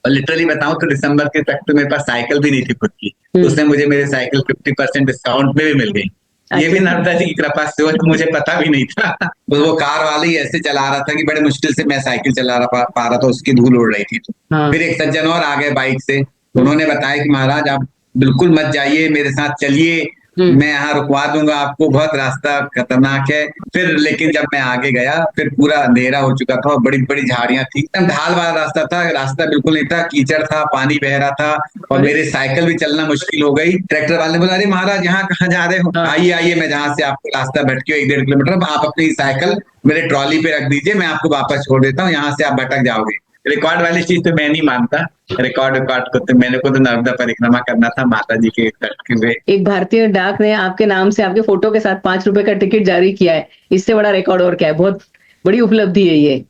और लिटरली बताऊं तो दिसंबर के तक तो मेरे पास साइकिल भी नहीं थी खुद की। उसने मुझे मेरे साइकिल 50% डिस्काउंट में भी मिल गई। ये भी अच्छा। नर्मदा जी की कृपा से हुआ, तो मुझे पता भी नहीं था। वो कार वाले ही ऐसे चला रहा था कि बड़े मुश्किल से मैं साइकिल चला रहा पा रहा था, उसकी धूल उड़ रही थी। हाँ। फिर एक सज्जन और आ गए बाइक से, उन्होंने बताया कि महाराज आप बिल्कुल मत जाइए, मेरे साथ चलिए, हम्म। मैं यहाँ रुकवा दूंगा आपको, बहुत रास्ता खतरनाक है। फिर लेकिन जब मैं आगे गया, फिर पूरा अंधेरा हो चुका था और बड़ी बड़ी झाड़ियां थी, एकदम ढाल वाला रास्ता था, रास्ता बिल्कुल नहीं था, कीचड़ था, पानी बह रहा था और अरे। मेरी साइकिल भी चलना मुश्किल हो गई। ट्रैक्टर वाले ने बोला, अरे महाराज यहाँ कहाँ जा रहे हो, हाँ। आइए आइए, मैं जहाँ से आपको रास्ता भटके हो 1-1.5 किलोमीटर, अब आप अपनी साइकिल मेरे ट्रॉली पे रख दीजिए, मैं आपको वापस छोड़ देता हूँ, यहाँ से आप भटक जाओगे। रिकॉर्ड वाली चीज तो मैं नहीं मानता, रिकॉर्ड को तो मैंने को तो नर्मदा परिक्रमा करना था माता जी के तट पे। एक भारतीय डाक ने आपके नाम से आपके फोटो के साथ 5 रुपए का टिकट जारी किया है। इससे बड़ा रिकॉर्ड और क्या है? बहुत बड़ी उपलब्धि है ये।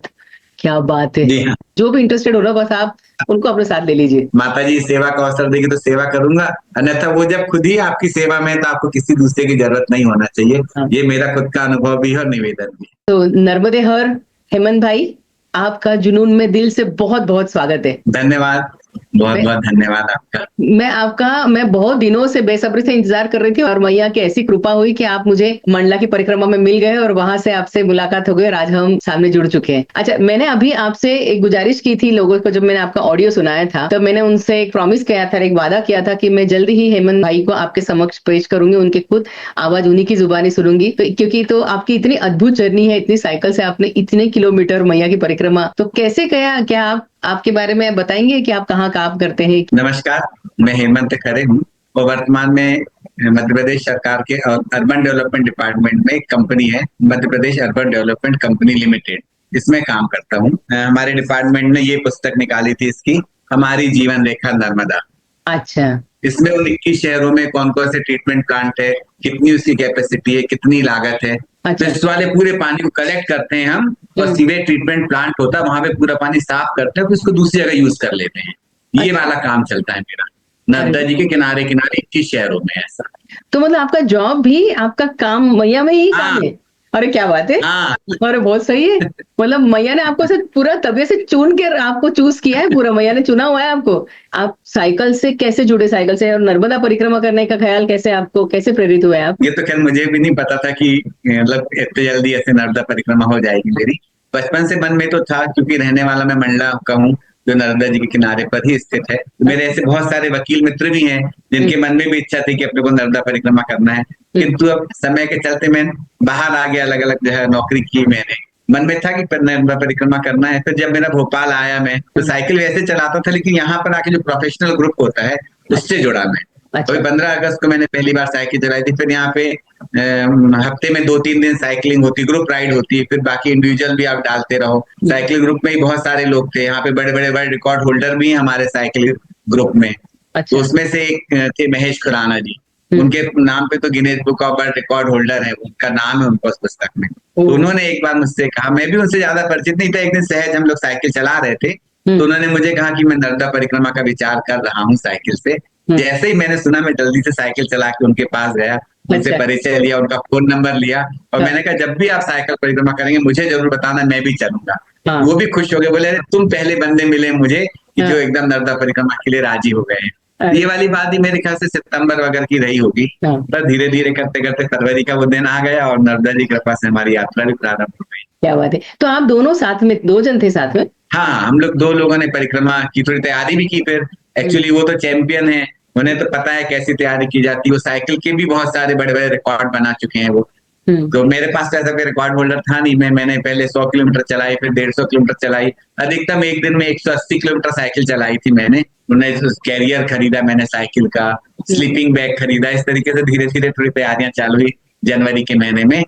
क्या बात है। जी हाँ, जो भी इंटरेस्टेड हो रहा बस आप उनको अपने साथ ले लीजिए। माता जी सेवा का अवसर देगी तो सेवा करूंगा, अन्यथा वो जब खुद ही आपकी सेवा में है तो आपको किसी दूसरे की जरूरत नहीं होना चाहिए। हाँ। ये मेरा खुद का अनुभव भी है और निवेदन भी। तो नर्मदे हर हेमंत भाई, आपका जुनून में दिल से बहुत बहुत स्वागत है। धन्यवाद, बहुत मैं बहुत धन्यवाद आपका। मैं बहुत दिनों से बेसब्री से इंतजार कर रही थी और मैया की ऐसी कृपा हुई कि आप मुझे मंडला की परिक्रमा में मिल गए और वहां से आपसे मुलाकात हो गई और आज हम सामने जुड़ चुके हैं। अच्छा, मैंने अभी आपसे एक गुजारिश की थी लोगों को, जब मैंने आपका ऑडियो सुनाया था तब मैंने उनसे एक प्रॉमिस किया था, एक वादा किया था कि मैं जल्द ही हेमंत भाई को आपके समक्ष पेश करूंगी, उनके खुद आवाज उन्हीं की जुबानी सुनूंगी। तो क्योंकि तो आपकी इतनी अद्भुत जर्नी है, इतनी साइकिल से आपने इतने किलोमीटर मैया की परिक्रमा, तो कैसे गया, क्या आप आपके बारे में बताएंगे कि आप कहाँ काम करते हैं? नमस्कार, मैं हेमंत खरे हूँ और वर्तमान में मध्य प्रदेश सरकार के अर्बन डेवलपमेंट डिपार्टमेंट में एक कंपनी है, Madhya Pradesh urban development company limited, इसमें काम करता हूँ। हमारे डिपार्टमेंट ने ये पुस्तक निकाली थी इसकी, हमारी जीवन रेखा नर्मदा। अच्छा। इसमें उन 21 शहरों में कौन कौन से ट्रीटमेंट प्लांट है, कितनी उसकी कैपेसिटी है, कितनी लागत है, तो अच्छा। इस वाले पूरे पानी को कलेक्ट करते हैं हम और सीवेज ट्रीटमेंट प्लांट होता है वहां पे पूरा पानी साफ करते हैं, फिर उसको दूसरी जगह यूज कर लेते हैं। ये अच्छा। वाला काम चलता है मेरा, अरे, नर्मदा जी के किनारे किनारे 21 शहरों में ऐसा। तो मतलब आपका जॉब भी, आपका काम मैया में ही हाँ काम है? अरे क्या बात है। हाँ। अरे बहुत सही है। मतलब मैया ने आपको से पूरा तबीयत से चुन के आपको चूज किया है, पूरा मैया ने चुना हुआ है आपको। आप साइकिल से कैसे जुड़े, साइकिल से, और नर्मदा परिक्रमा करने का ख्याल कैसे, आपको कैसे प्रेरित हुए आप? ये तो खैर मुझे भी नहीं पता था कि मतलब इतनी जल्दी ऐसे नर्मदा परिक्रमा हो जाएगी मेरी। बचपन से मन में तो था, क्योंकि रहने वाला मैं मंडला का हूँ जो नर्मदा जी के किनारे पर ही स्थित है। तो मेरे ऐसे बहुत सारे वकील मित्र भी हैं जिनके मन में भी इच्छा थी कि अपने को नर्मदा परिक्रमा करना है, किंतु अब समय के चलते मैं बाहर आ गया, अलग अलग जो है नौकरी की मैंने। मन में था कि नर्मदा परिक्रमा करना है। फिर जब मेरा भोपाल आया, मैं तो साइकिल वैसे चलाता था, लेकिन यहाँ पर आके जो प्रोफेशनल ग्रुप होता है उससे जुड़ा मैं। अच्छा। अभी 15 अगस्त को मैंने पहली बार साइकिल चलाई थी। फिर यहाँ पे हफ्ते में 2-3 दिन साइकिलिंग होती, ग्रुप राइड होती है, फिर बाकी इंडिविजुअल भी आप डालते रहो। साइकिल ग्रुप में ही बहुत सारे लोग थे, यहाँ पे बड़े बड़े वर्ल्ड रिकॉर्ड होल्डर भी हैं हमारे साइकिल ग्रुप में। तो अच्छा। उसमें से एक थे महेश खुराना जी, उनके नाम पे तो Guinness book of world record holder है, उनका नाम है उनको उस पुस्तक में। तो उन्होंने एक बार मुझसे कहा, मैं भी उनसे ज्यादा परिचित नहीं था, एक दिन सहज हम लोग साइकिल चला रहे थे, तो उन्होंने मुझे कहा कि मैं नर्मदा परिक्रमा का विचार कर रहा हूँ साइकिल से। जैसे ही मैंने सुना, मैं जल्दी से साइकिल चला के उनके पास गया, उनसे अच्छा। परिचय लिया, उनका फोन नंबर लिया और मैंने कहा जब भी आप साइकिल परिक्रमा करेंगे मुझे जरूर बताना, मैं भी चलूंगा। हाँ। वो भी खुश हो गए, बोले अरे तुम पहले बंदे मिले मुझे कि जो एकदम नर्मदा परिक्रमा के लिए राजी हो गए हैं। ये वाली बात ही मेरे ख्याल से सितंबर वगैरह की रही होगी। पर धीरे धीरे करते करते फरवरी का वो दिन आ गया और नर्मदा जी की कृपा से हमारी यात्रा भी प्रारंभ हो गई। क्या बात है। तो आप दोनों साथ में, 2 जन थे साथ में? हाँ, हम लोग 2 लोगों ने परिक्रमा की, थोड़ी तैयारी भी की। फिर एक्चुअली वो तो चैंपियन है, उन्हें तो पता है कैसी तैयारी की जाती है। वो साइकिल के भी बहुत सारे बड़े बड़े रिकॉर्ड बना चुके हैं वो। तो मेरे पास तो ऐसा कोई रिकॉर्ड होल्डर था नहीं। मैंने पहले 100 किलोमीटर चलाई, फिर 150 किलोमीटर चलाई, अधिकतम एक दिन में 180 किलोमीटर साइकिल चलाई थी मैंने। उन्हें कैरियर खरीदा मैंने साइकिल का, स्लीपिंग बैग खरीदा, इस तरीके से धीरे धीरे थोड़ी तैयारियां चालू हुई जनवरी के महीने में।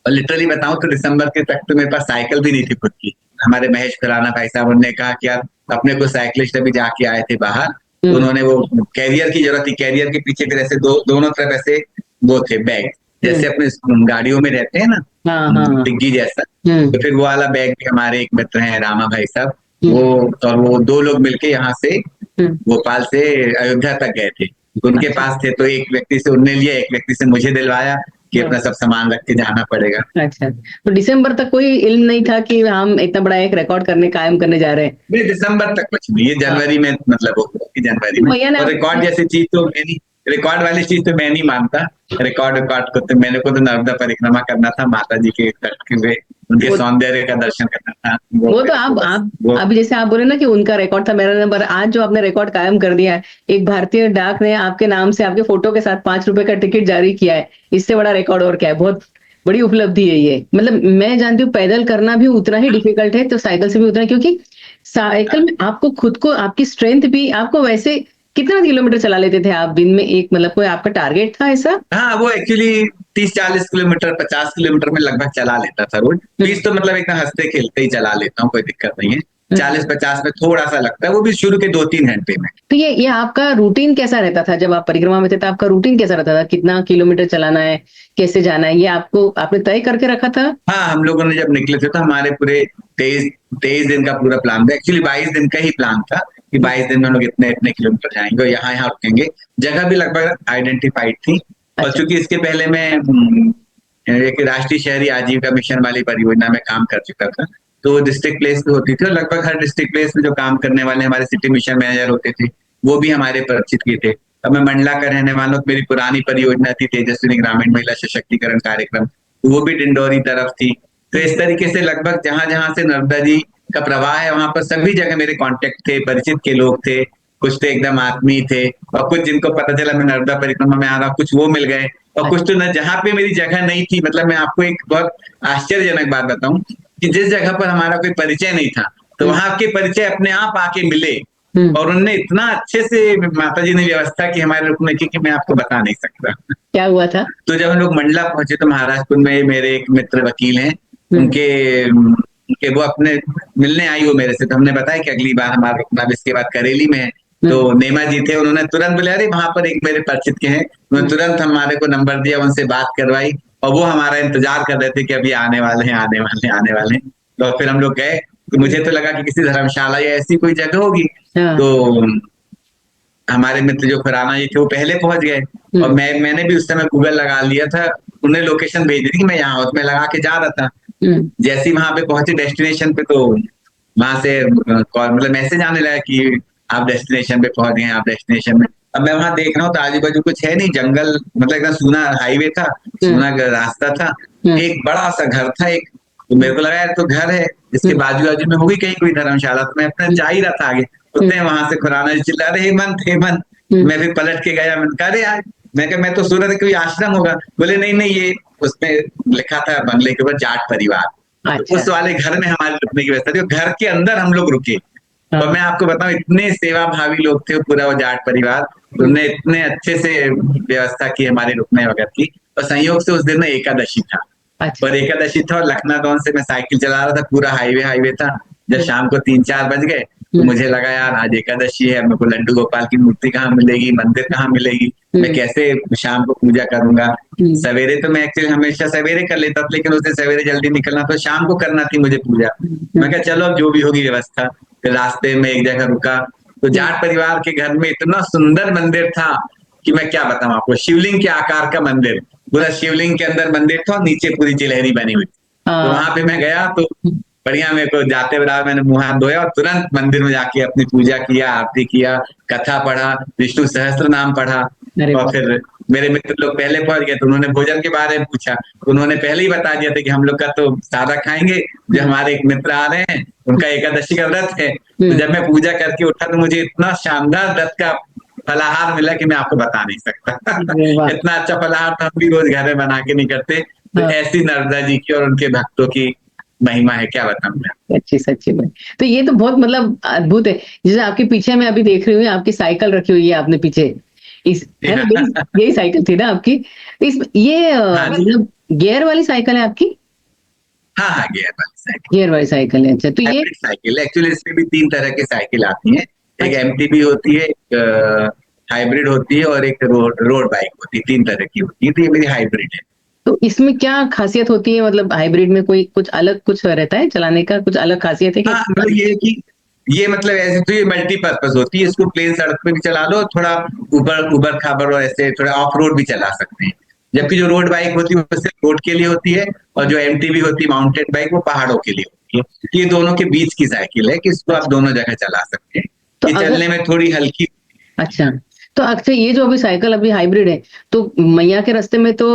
और लिटरली बताऊं तो दिसंबर के तक तो मेरे पास साइकिल भी नहीं थी खुद की। हमारे महेश खुराना भाई साहब, उन्होंने कहा कि यार अपने को साइकिलिस्ट अभी जाके आए थे बाहर, तो उन्होंने वो कैरियर की जरूरत थी, कैरियर के पीछे फिर ऐसे दोनों तरफ ऐसे वो थे बैग, जैसे अपने गाड़ियों में रहते हैं ना, डिग्गी जैसा। तो फिर वो वाला बैग भी हमारे एक मित्र हैं रामा भाई साहब, वो और वो 2 लोग मिलके यहाँ से भोपाल से अयोध्या तक गए थे। उनके पास थे, तो एक व्यक्ति से उनने लिया, एक व्यक्ति से मुझे दिलवाया। कि अपना सब सामान रख के जाना पड़ेगा। अच्छा, तो दिसंबर तक कोई इल्म नहीं था कि हम इतना बड़ा एक रिकॉर्ड कायम करने जा रहे हैं? नहीं, दिसंबर तक कुछ नहीं, ये जनवरी में मतलब हो गया कि जनवरी में। भैया ने और रिकॉर्ड जैसी चीज तो मैं नहीं, रिकॉर्ड वाली चीज तो मैं नहीं मानता। रिकॉर्ड को तो मेरे को तो नर्मदा परिक्रमा करना था, माता जी के तट पे उनके सौंदर्य का दर्शन करना था। वो तो आप अभी जैसे आप बोले ना कि उनका रिकॉर्ड था, मेरा नंबर, आज जो आपने रिकॉर्ड कायम कर दिया है, एक भारतीय डाक ने आपके नाम से आपके फोटो के साथ 5 रुपए का टिकट जारी किया है, इससे बड़ा रिकॉर्ड और क्या है? बहुत बड़ी उपलब्धि है ये। मतलब मैं जानती हूँ पैदल करना भी उतना ही डिफिकल्ट है, तो साइकिल से भी उतना, क्योंकि साइकिल में आपको खुद को, आपकी स्ट्रेंथ भी, आपको वैसे कितना किलोमीटर चला लेते थे आप दिन में एक, मतलब कोई आपका टारगेट था ऐसा? हाँ, वो एक्चुअली 30-40 किलोमीटर 50 किलोमीटर में लगभग चला लेता था रोज। 20 तो मतलब एकदम हंसते खेलते ही चला लेता हूँ, कोई दिक्कत नहीं है। 40-50 में थोड़ा सा लगता है, वो भी शुरू के 2-3 घंटे में। तो ये आपका रूटीन कैसा रहता था जब आप परिक्रमा में थे? तो आपका रूटीन कैसा रहता था? कितना किलोमीटर चलाना है, कैसे जाना है, ये आपने तय करके रखा था? हाँ, हम लोगों ने जब निकले थे तो हमारे पूरे 23 दिन का पूरा प्लान था। एक्चुअली 22 दिन का ही प्लान था कि 22 दिन में हम लोग इतने इतने किलोमीटर जाएंगे और यहाँ यहाँ रुकेंगे। जगह भी लगभग आइडेंटिफाइड थी। और चूंकि इसके पहले मैं एक राष्ट्रीय शहरी आजीविका मिशन वाली परियोजना में काम कर चुका था, तो डिस्ट्रिक्ट प्लेस पे होती थी और लगभग हर डिस्ट्रिक्ट प्लेस में जो काम करने वाले हमारे सिटी मिशन मैनेजर होते थे वो भी हमारे परिचित के थे। अब मैं मंडला का रहने वाला हूँ, मेरी पुरानी परियोजना थी तेजस्विनी ग्रामीण महिला सशक्तिकरण कार्यक्रम, वो भी डिंडोरी तरफ थी। तो इस तरीके से लगभग जहां जहां से नर्मदा जी का प्रवाह है वहां पर सभी जगह मेरे कांटेक्ट थे, परिचित के लोग थे। कुछ तो एकदम आत्मीय थे और कुछ जिनको पता चला मैं नर्मदा परिक्रमा में आ रहा हूँ, कुछ वो मिल गए और कुछ तो न, जहाँ पे मेरी जगह नहीं थी। मतलब मैं आपको एक बहुत आश्चर्यजनक बात बताऊं कि जिस जगह पर हमारा कोई परिचय नहीं था, तो वहां के परिचय अपने आप आके मिले और उनने इतना अच्छे से माता जी ने व्यवस्था की हमारे रुकने की कि मैं आपको बता नहीं सकता। क्या हुआ था? तो जब हम लोग मंडला पहुंचे तो महाराजपुर में मेरे एक मित्र वकील हैं, उनके उनके वो अपने मिलने आई वो मेरे से, तो हमने बताया कि अगली बार हमारा रुकना इसके बाद करेली में है। तो नेमा जी थे, उन्होंने तुरंत बोले अरे वहां पर एक मेरे परिचित के हैं, उन्होंने तुरंत हमारे को नंबर दिया, उनसे बात करवाई और वो हमारा इंतजार कर रहे थे कि अभी आने वाले हैं आने वाले हैं आने वाले हैं। तो फिर हम लोग गए, तो मुझे तो लगा कि किसी धर्मशाला या ऐसी कोई जगह होगी। तो हमारे मित्र जो खुराना जी थे वो पहले पहुंच गए और मैंने भी उस समय गूगल लगा लिया था, उन्हें लोकेशन भेज दी थी कि मैं यहाँ मैं लगा के जा रहा था। जैसे ही वहां पे पहुंचे डेस्टिनेशन पे, तो वहां से मतलब मैसेज आने लगा कि आप डेस्टिनेशन पे पहुंच गए, आप डेस्टिनेशन में। अब मैं वहां देख रहा हूँ तो आजू बाजू कुछ है नहीं, जंगल, मतलब एकदम सूना हाईवे था, सूना रास्ता था। एक बड़ा सा घर था एक, तो मेरे को लगा यार तो घर है, इसके बाजू बाजू में होगी कहीं कोई धर्मशाला, तो मैं अपना जा ही रहा था आगे। उतने वहां से खुराना जी चिल्ला रहे हेमंत हेमंत। मैं भी पलट के गया, मैंने कहा अरे यार, मैं कहा मैं तो सोच रहा था कोई आश्रम होगा। बोले नहीं नहीं, ये उसमें लिखा था बंगले के ऊपर जाट परिवार। तो उस वाले घर में हमारे रुकने की व्यवस्था थी, घर के अंदर हम लोग रुके। और मैं आपको बताऊं इतने सेवा भावी लोग थे पूरा वो जाट परिवार, उन्होंने इतने अच्छे से व्यवस्था की हमारे रुकने वगैरह की। और संयोग से उस दिन एकादशी था। और एकादशी था और लखनऊ से मैं साइकिल चला रहा था, पूरा हाईवे था। जब शाम को 3-4 बज गए तो मुझे लगा यार आज एकादशी है, मेरे को लड्डू गोपाल की मूर्ति कहाँ मिलेगी, मंदिर कहाँ मिलेगी, मैं कैसे शाम को पूजा करूंगा। सवेरे तो मैं एक्चुअली हमेशा सवेरे कर लेता था, लेकिन उस दिन सवेरे जल्दी निकलना तो शाम को करना थी मुझे पूजा। मैं कहा चलो अब जो भी होगी व्यवस्था। फिर रास्ते में एक जगह रुका, तो जाट परिवार के घर में इतना सुंदर मंदिर था कि मैं क्या बताऊं आपको, शिवलिंग के आकार का मंदिर, पूरा शिवलिंग के अंदर मंदिर था और नीचे पूरी जिलहरी बनी हुई। तो वहां पे मैं गया तो बढ़िया, मेरे को जाते बराबर मैंने मुंह हाथ धोया और तुरंत मंदिर में जाके अपनी पूजा किया, आरती किया, कथा पढ़ा, विष्णु सहस्त्र नाम पढ़ा। और फिर मेरे मित्र लोग पहले पहुंच गए तो उन्होंने भोजन के बारे में पूछा, उन्होंने पहले ही बता दिया था कि हम लोग का तो सादा खाएंगे, जो हमारे एक मित्र आ रहे हैं उनका एकादशी का व्रत है। तो जब मैं पूजा करके उठा तो मुझे इतना शानदार व्रत का फलाहार मिला कि मैं आपको बता नहीं सकता। इतना अच्छा फलाहार तो हम भी रोज घर में बना के नहीं करते। तो ऐसी नर्मदा जी की और उनके भक्तों की महिमा है, क्या बताऊं मैं। अच्छी सच्ची में। तो ये तो बहुत मतलब अद्भुत है। जैसे आपके पीछे मैं अभी देख रही हूँ, आपकी साइकिल रखी हुई है आपने पीछे, इस है ना, यही साइकिल थी ना आपकी? तो ये मतलब गियर वाली साइकिल है आपकी? हाँ हाँ, गियर वाली साइकिल है। अच्छा, तो ये साइकिल एक्चुअली इसमें भी 3 तरह की साइकिल आती है, एक एमटीबी होती है, एक हाइब्रिड होती है और एक रोड बाइक होती है। 3 तरह की होती है, तो ये मेरी हाइब्रिड है। तो इसमें क्या खासियत होती है? मतलब हाइब्रिड में कोई कुछ अलग कुछ रहता है चलाने का, कुछ अलग खासियत है क्या? हाँ, मतलब ये कि ये मतलब ऐसे तो ये मल्टीपर्पज होती है, इसको प्लेन सड़क पे भी चला लो, थोड़ा ऊबर खाबर और ऐसे थोड़ा ऑफ रोड भी चला सकते हैं। जबकि जो रोड बाइक होती है वो सिर्फ रोड के लिए होती है, और जो एमटीबी होती है माउंटेन बाइक वो पहाड़ों के लिए होती है। ये दोनों के बीच की साइकिल है कि इसको आप दोनों जगह चला सकते हैं। तो ये अगर चलने में थोड़ी हल्की। अच्छा, तो अक्सर ये जो अभी साइकिल अभी हाइब्रिड है, तो मैया के रास्ते में तो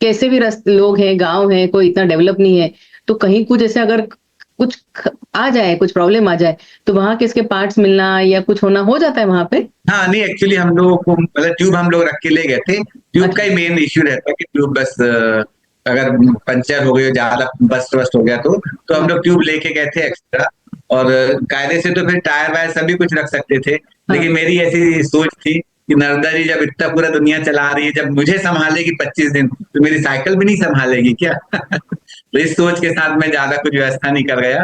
कैसे भी रास्ते लोग हैं, गांव है, कोई इतना डेवलप नहीं है, तो कहीं कुछ ऐसे अगर आ जाए, कुछ प्रॉब्लम आ जाए, तो वहां के इसके पार्ट्स मिलना या कुछ होना हो जाता है वहां पे? हाँ नहीं, एक्चुअली हम लोगों को मतलब ट्यूब हम लोग रख के ले गए थे। ट्यूब का अच्छा। ही मेन इश्यू रहता है कि ट्यूब बस अगर पंचर हो गई, ज्यादा बस्ट वस्ट हो गया तो हम हाँ। लोग ट्यूब लेके गए थे एक्स्ट्रा। और कायदे से तो फिर टायर वायर सभी कुछ रख सकते थे, हाँ। लेकिन मेरी ऐसी सोच थी कि नर्मदा जी जब इतना पूरा दुनिया चला रही है, जब मुझे संभालेगी 25 दिन, तो मेरी साइकिल भी नहीं संभालेगी क्या? तो इस सोच के साथ मैं ज्यादा कुछ व्यवस्था नहीं कर गया,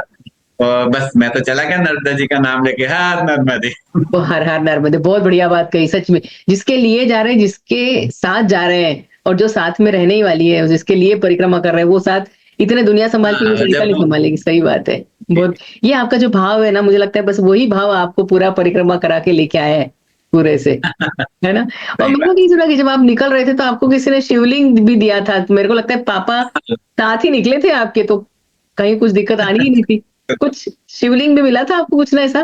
और बस मैं तो चला गया नर्मदा जी का नाम लेके, हाँ नर्मदे। वो हर हर नर्मदे, बहुत बढ़िया बात कही सच में। जिसके लिए जा रहे हैं, जिसके साथ जा रहे हैं, और जो साथ में रहने ही वाली है, जिसके लिए परिक्रमा कर रहे हैं, वो साथ इतने दुनिया संभालती है, हाँ साइकिल जब नहीं संभालेगी। सही बात है। बहुत, ये आपका जो भाव है ना, मुझे लगता है बस वही भाव आपको पूरा परिक्रमा करा के लेके आया है पूरे से, है ना? और सही मैंने बात। भी सुना कि जब आप निकल रहे थे तो आपको किसी ने शिवलिंग भी दिया था, तो मेरे को लगता है पापा साथ ही निकले थे आपके, तो कहीं कुछ दिक्कत आनी ही नहीं थी। कुछ शिवलिंग भी मिला था आपको, कुछ ना ऐसा?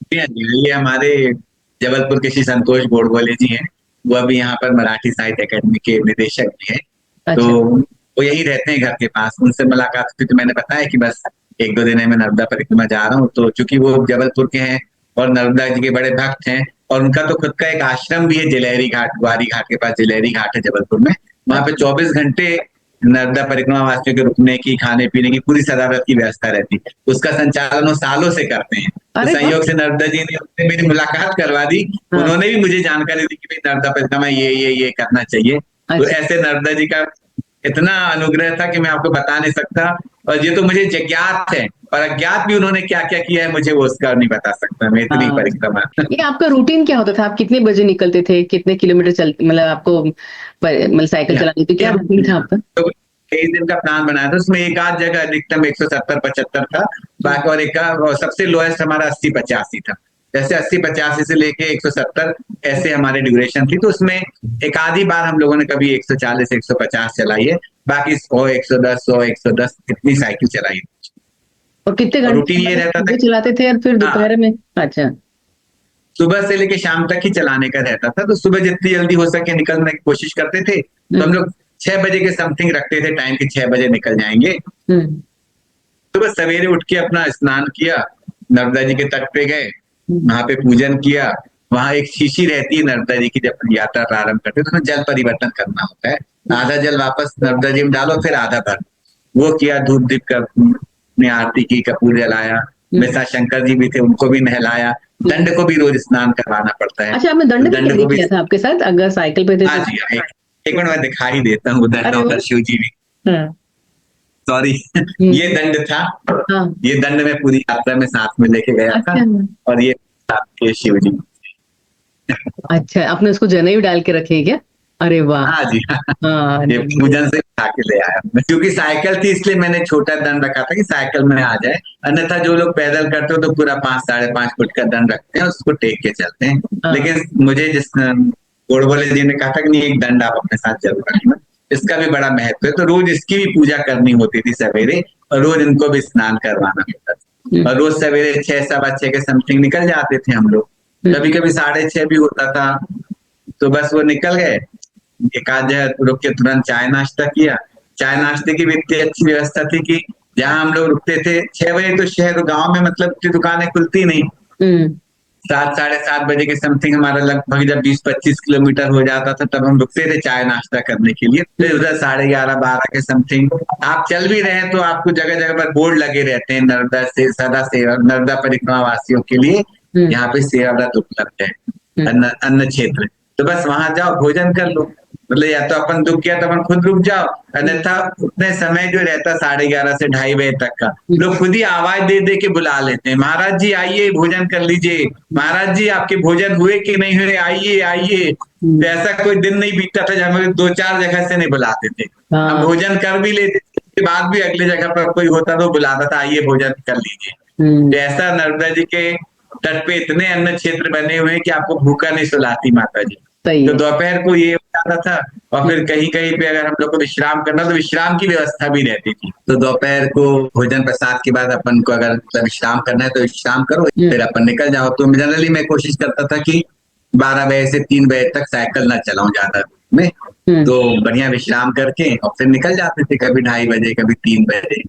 जी हाँ, जी, ये हमारे जबलपुर के श्री संतोष गोडबोले जी हैं। वो अभी यहाँ पर मराठी साहित्य अकेडमी के निदेशक भी हैं। तो अच्छा। वो यही रहते हैं घर के पास। उनसे मुलाकात हुई तो मैंने बताया कि बस एक दो दिन में मैं नर्मदा परिक्रमा जा रहा हूँ। तो चूंकि वो जबलपुर के हैं और नर्मदा जी के बड़े भक्त हैं, और उनका तो खुद का एक आश्रम भी है जिलेहरी घाट, ग्वारी घाट के पास जिलेहरी घाट है जबलपुर में। वहां पे अच्छा। 24 घंटे नर्मदा परिक्रमा वासियों के रुकने की, खाने पीने की पूरी सदारत की व्यवस्था रहती है। उसका संचालन वो सालों से करते हैं। तो अरे वाह। संयोग से नर्मदा जी ने उनसे मेरी मुलाकात करवा दी। हाँ। उन्होंने भी मुझे जानकारी दी कि भाई नर्मदा परिक्रमा ये करना चाहिए। तो अच्छा। ऐसे नर्मदा जी का इतना अनुग्रह था कि मैं आपको बता नहीं सकता। और ये तो मुझे ज्ञात है, और अज्ञात भी उन्होंने क्या क्या किया है मुझे वो उसका नहीं बता सकता मैं, इतनी हाँ, परिक्रमा। ये आपका रूटीन क्या होता था? आप कितने बजे निकलते थे, कितने किलोमीटर चल, मतलब आपको मतलब साइकिल चलानी थी, क्या रूटीन था आपका? तो 23 दिन का प्लान बनाया था, उसमें एक आध जगह अधिकतम 170-75 था। बाकी और और सबसे लोएस्ट हमारा 80-85 था। जैसे 80-85 से लेके 170 ऐसे हमारे ड्यूरेशन थी। तो उसमें एक आधी बार हम लोगों ने कभी 140-150 चलाई है। बाकी 100-110 इतनी साइकिल चलाई है। और कितने और घंटे रूटीन ये मतलब रहता था सुबह कि चलाते थे और फिर हाँ, दोपहर में? अच्छा। सुबह से लेके शाम तक ही चलाने का रहता था। तो सुबह जितनी जल्दी हो सके निकलने की कोशिश करते थे। तो हम हम्म। लोग 6 बजे के समथिंग रखते थे टाइम, कि 6 बजे निकल जाएंगे। हम्म। सुबह सवेरे उठ के अपना स्नान किया, नर्मदा जी के तट पे गए, हम्म। वहां पे पूजन किया। वहां एक शीशी रहती है नर्मदा जी की, जब यात्रा प्रारंभ करते हैं तो उसमें जल परिवर्तन करना होता है। आधा जल वापस नर्मदा जी में डालो, फिर आधा भर। वो किया, धूप दीप कर ने आरती की, कपूर जलाया। मेरे हम्म। साथ शंकर जी भी थे, उनको भी नहलाया। हम्म। दंड को भी रोज स्नान करवाना पड़ता है। अच्छा, आपने तो दंड भी दंड कैरी को भी, किया था आपके साथ अगर साइकिल पे थे हाँ तो? जी हाँ, एक मिनट मैं दिखा ही देता हूँ दंड, अरे और वाह। शिव जी भी, हाँ। सॉरी। ये हम्म। दंड था। हाँ। ये दंड मैं पूरी यात्रा में साथ में लेके गया था। अच्छा। और ये आपके शिव जी। अच्छा, आपने उसको जनेऊ डाल के रखे है क्या? अरे वाह। हाँ जी हाँ। हाँ, ये नहीं। पूजन से उठा के ले आया मैं। क्योंकि साइकिल थी इसलिए मैंने छोटा दंड रखा था कि साइकिल में आ जाए। अन्यथा जो लोग पैदल करते हो तो पूरा 5-5.5 फुट का दंड रखते हैं, उसको टेक के चलते हैं। हाँ। लेकिन मुझे जिस गोड़बोले जी ने कहा था कि नहीं, एक दंड आप अपने साथ जरूर रखना। इसका भी बड़ा महत्व है। तो रोज इसकी भी पूजा करनी होती थी सवेरे, और रोज इनको भी स्नान करवाना होता था। और हम्म। रोज सवेरे 6-6:15 के समथिंग निकल जाते थे हम लोग। हम्म। कभी कभी 6:30 भी होता था। तो बस वो निकल गए, एक आध जगह रुक के तुरंत चाय नाश्ता किया। चाय नाश्ते की भी इतनी अच्छी व्यवस्था थी कि जहां हम लोग रुकते थे 6 बजे, तो शहर गांव में मतलब इतनी दुकानें खुलती नहीं। हम्म। 7-7:30 बजे के समथिंग हमारा लगभग जब 20-25 किलोमीटर हो जाता था, तब हम रुकते थे चाय नाश्ता करने के लिए। फिर उधर 11:30-12 के समथिंग आप चल भी रहे हैं तो आपको जगह जगह पर बोर्ड लगे रहते हैं, नर्मदा से सदा सेवा, नर्मदा परिक्रमा वासियों के लिए हम्म। यहाँ पे सेवा व्रत उपलब्ध है, हम्म। अन्न अन्न क्षेत्र। तो बस वहां जाओ, भोजन कर लो। मतलब या तो अपन रुक गया तो अपन खुद रुक जाओ, अन्यथा उतने समय जो रहता 11:30 से 2:30 बजे तक का, लोग खुद ही आवाज दे दे के बुला लेते हैं, महाराज जी आइए भोजन कर लीजिए, महाराज जी आपके भोजन हुए कि नहीं हुए, आइए आइए। तो ऐसा कोई दिन नहीं बीतता था जब हमें 2-4 जगह से नहीं बुलाते थे। हम हाँ। भोजन कर भी लेते थे, उसके बाद भी अगले जगह पर कोई होता तो बुलाता था, आइए भोजन कर लीजिए। हम्म। तो ऐसा नर्मदा जी के तट पे इतने अन्न क्षेत्र बने हुए हैं कि आपको भूखा नहीं सुलाती माता जी। सही तो है। दोपहर को ये हो जाता था। और फिर कहीं कहीं पे अगर हम लोग को विश्राम करना, तो विश्राम की व्यवस्था भी रहती थी। तो दोपहर को भोजन प्रसाद के बाद अपन को अगर मतलब विश्राम करना है तो विश्राम करो, फिर अपन निकल जाओ। तो जनरली मैं कोशिश करता था कि 12 बजे से 3 बजे तक साइकिल ना चलाऊं ज्यादा में। हम्म। तो बढ़िया विश्राम करके और फिर निकल जाते थे, कभी 2:30 बजे, कभी 3 बजे।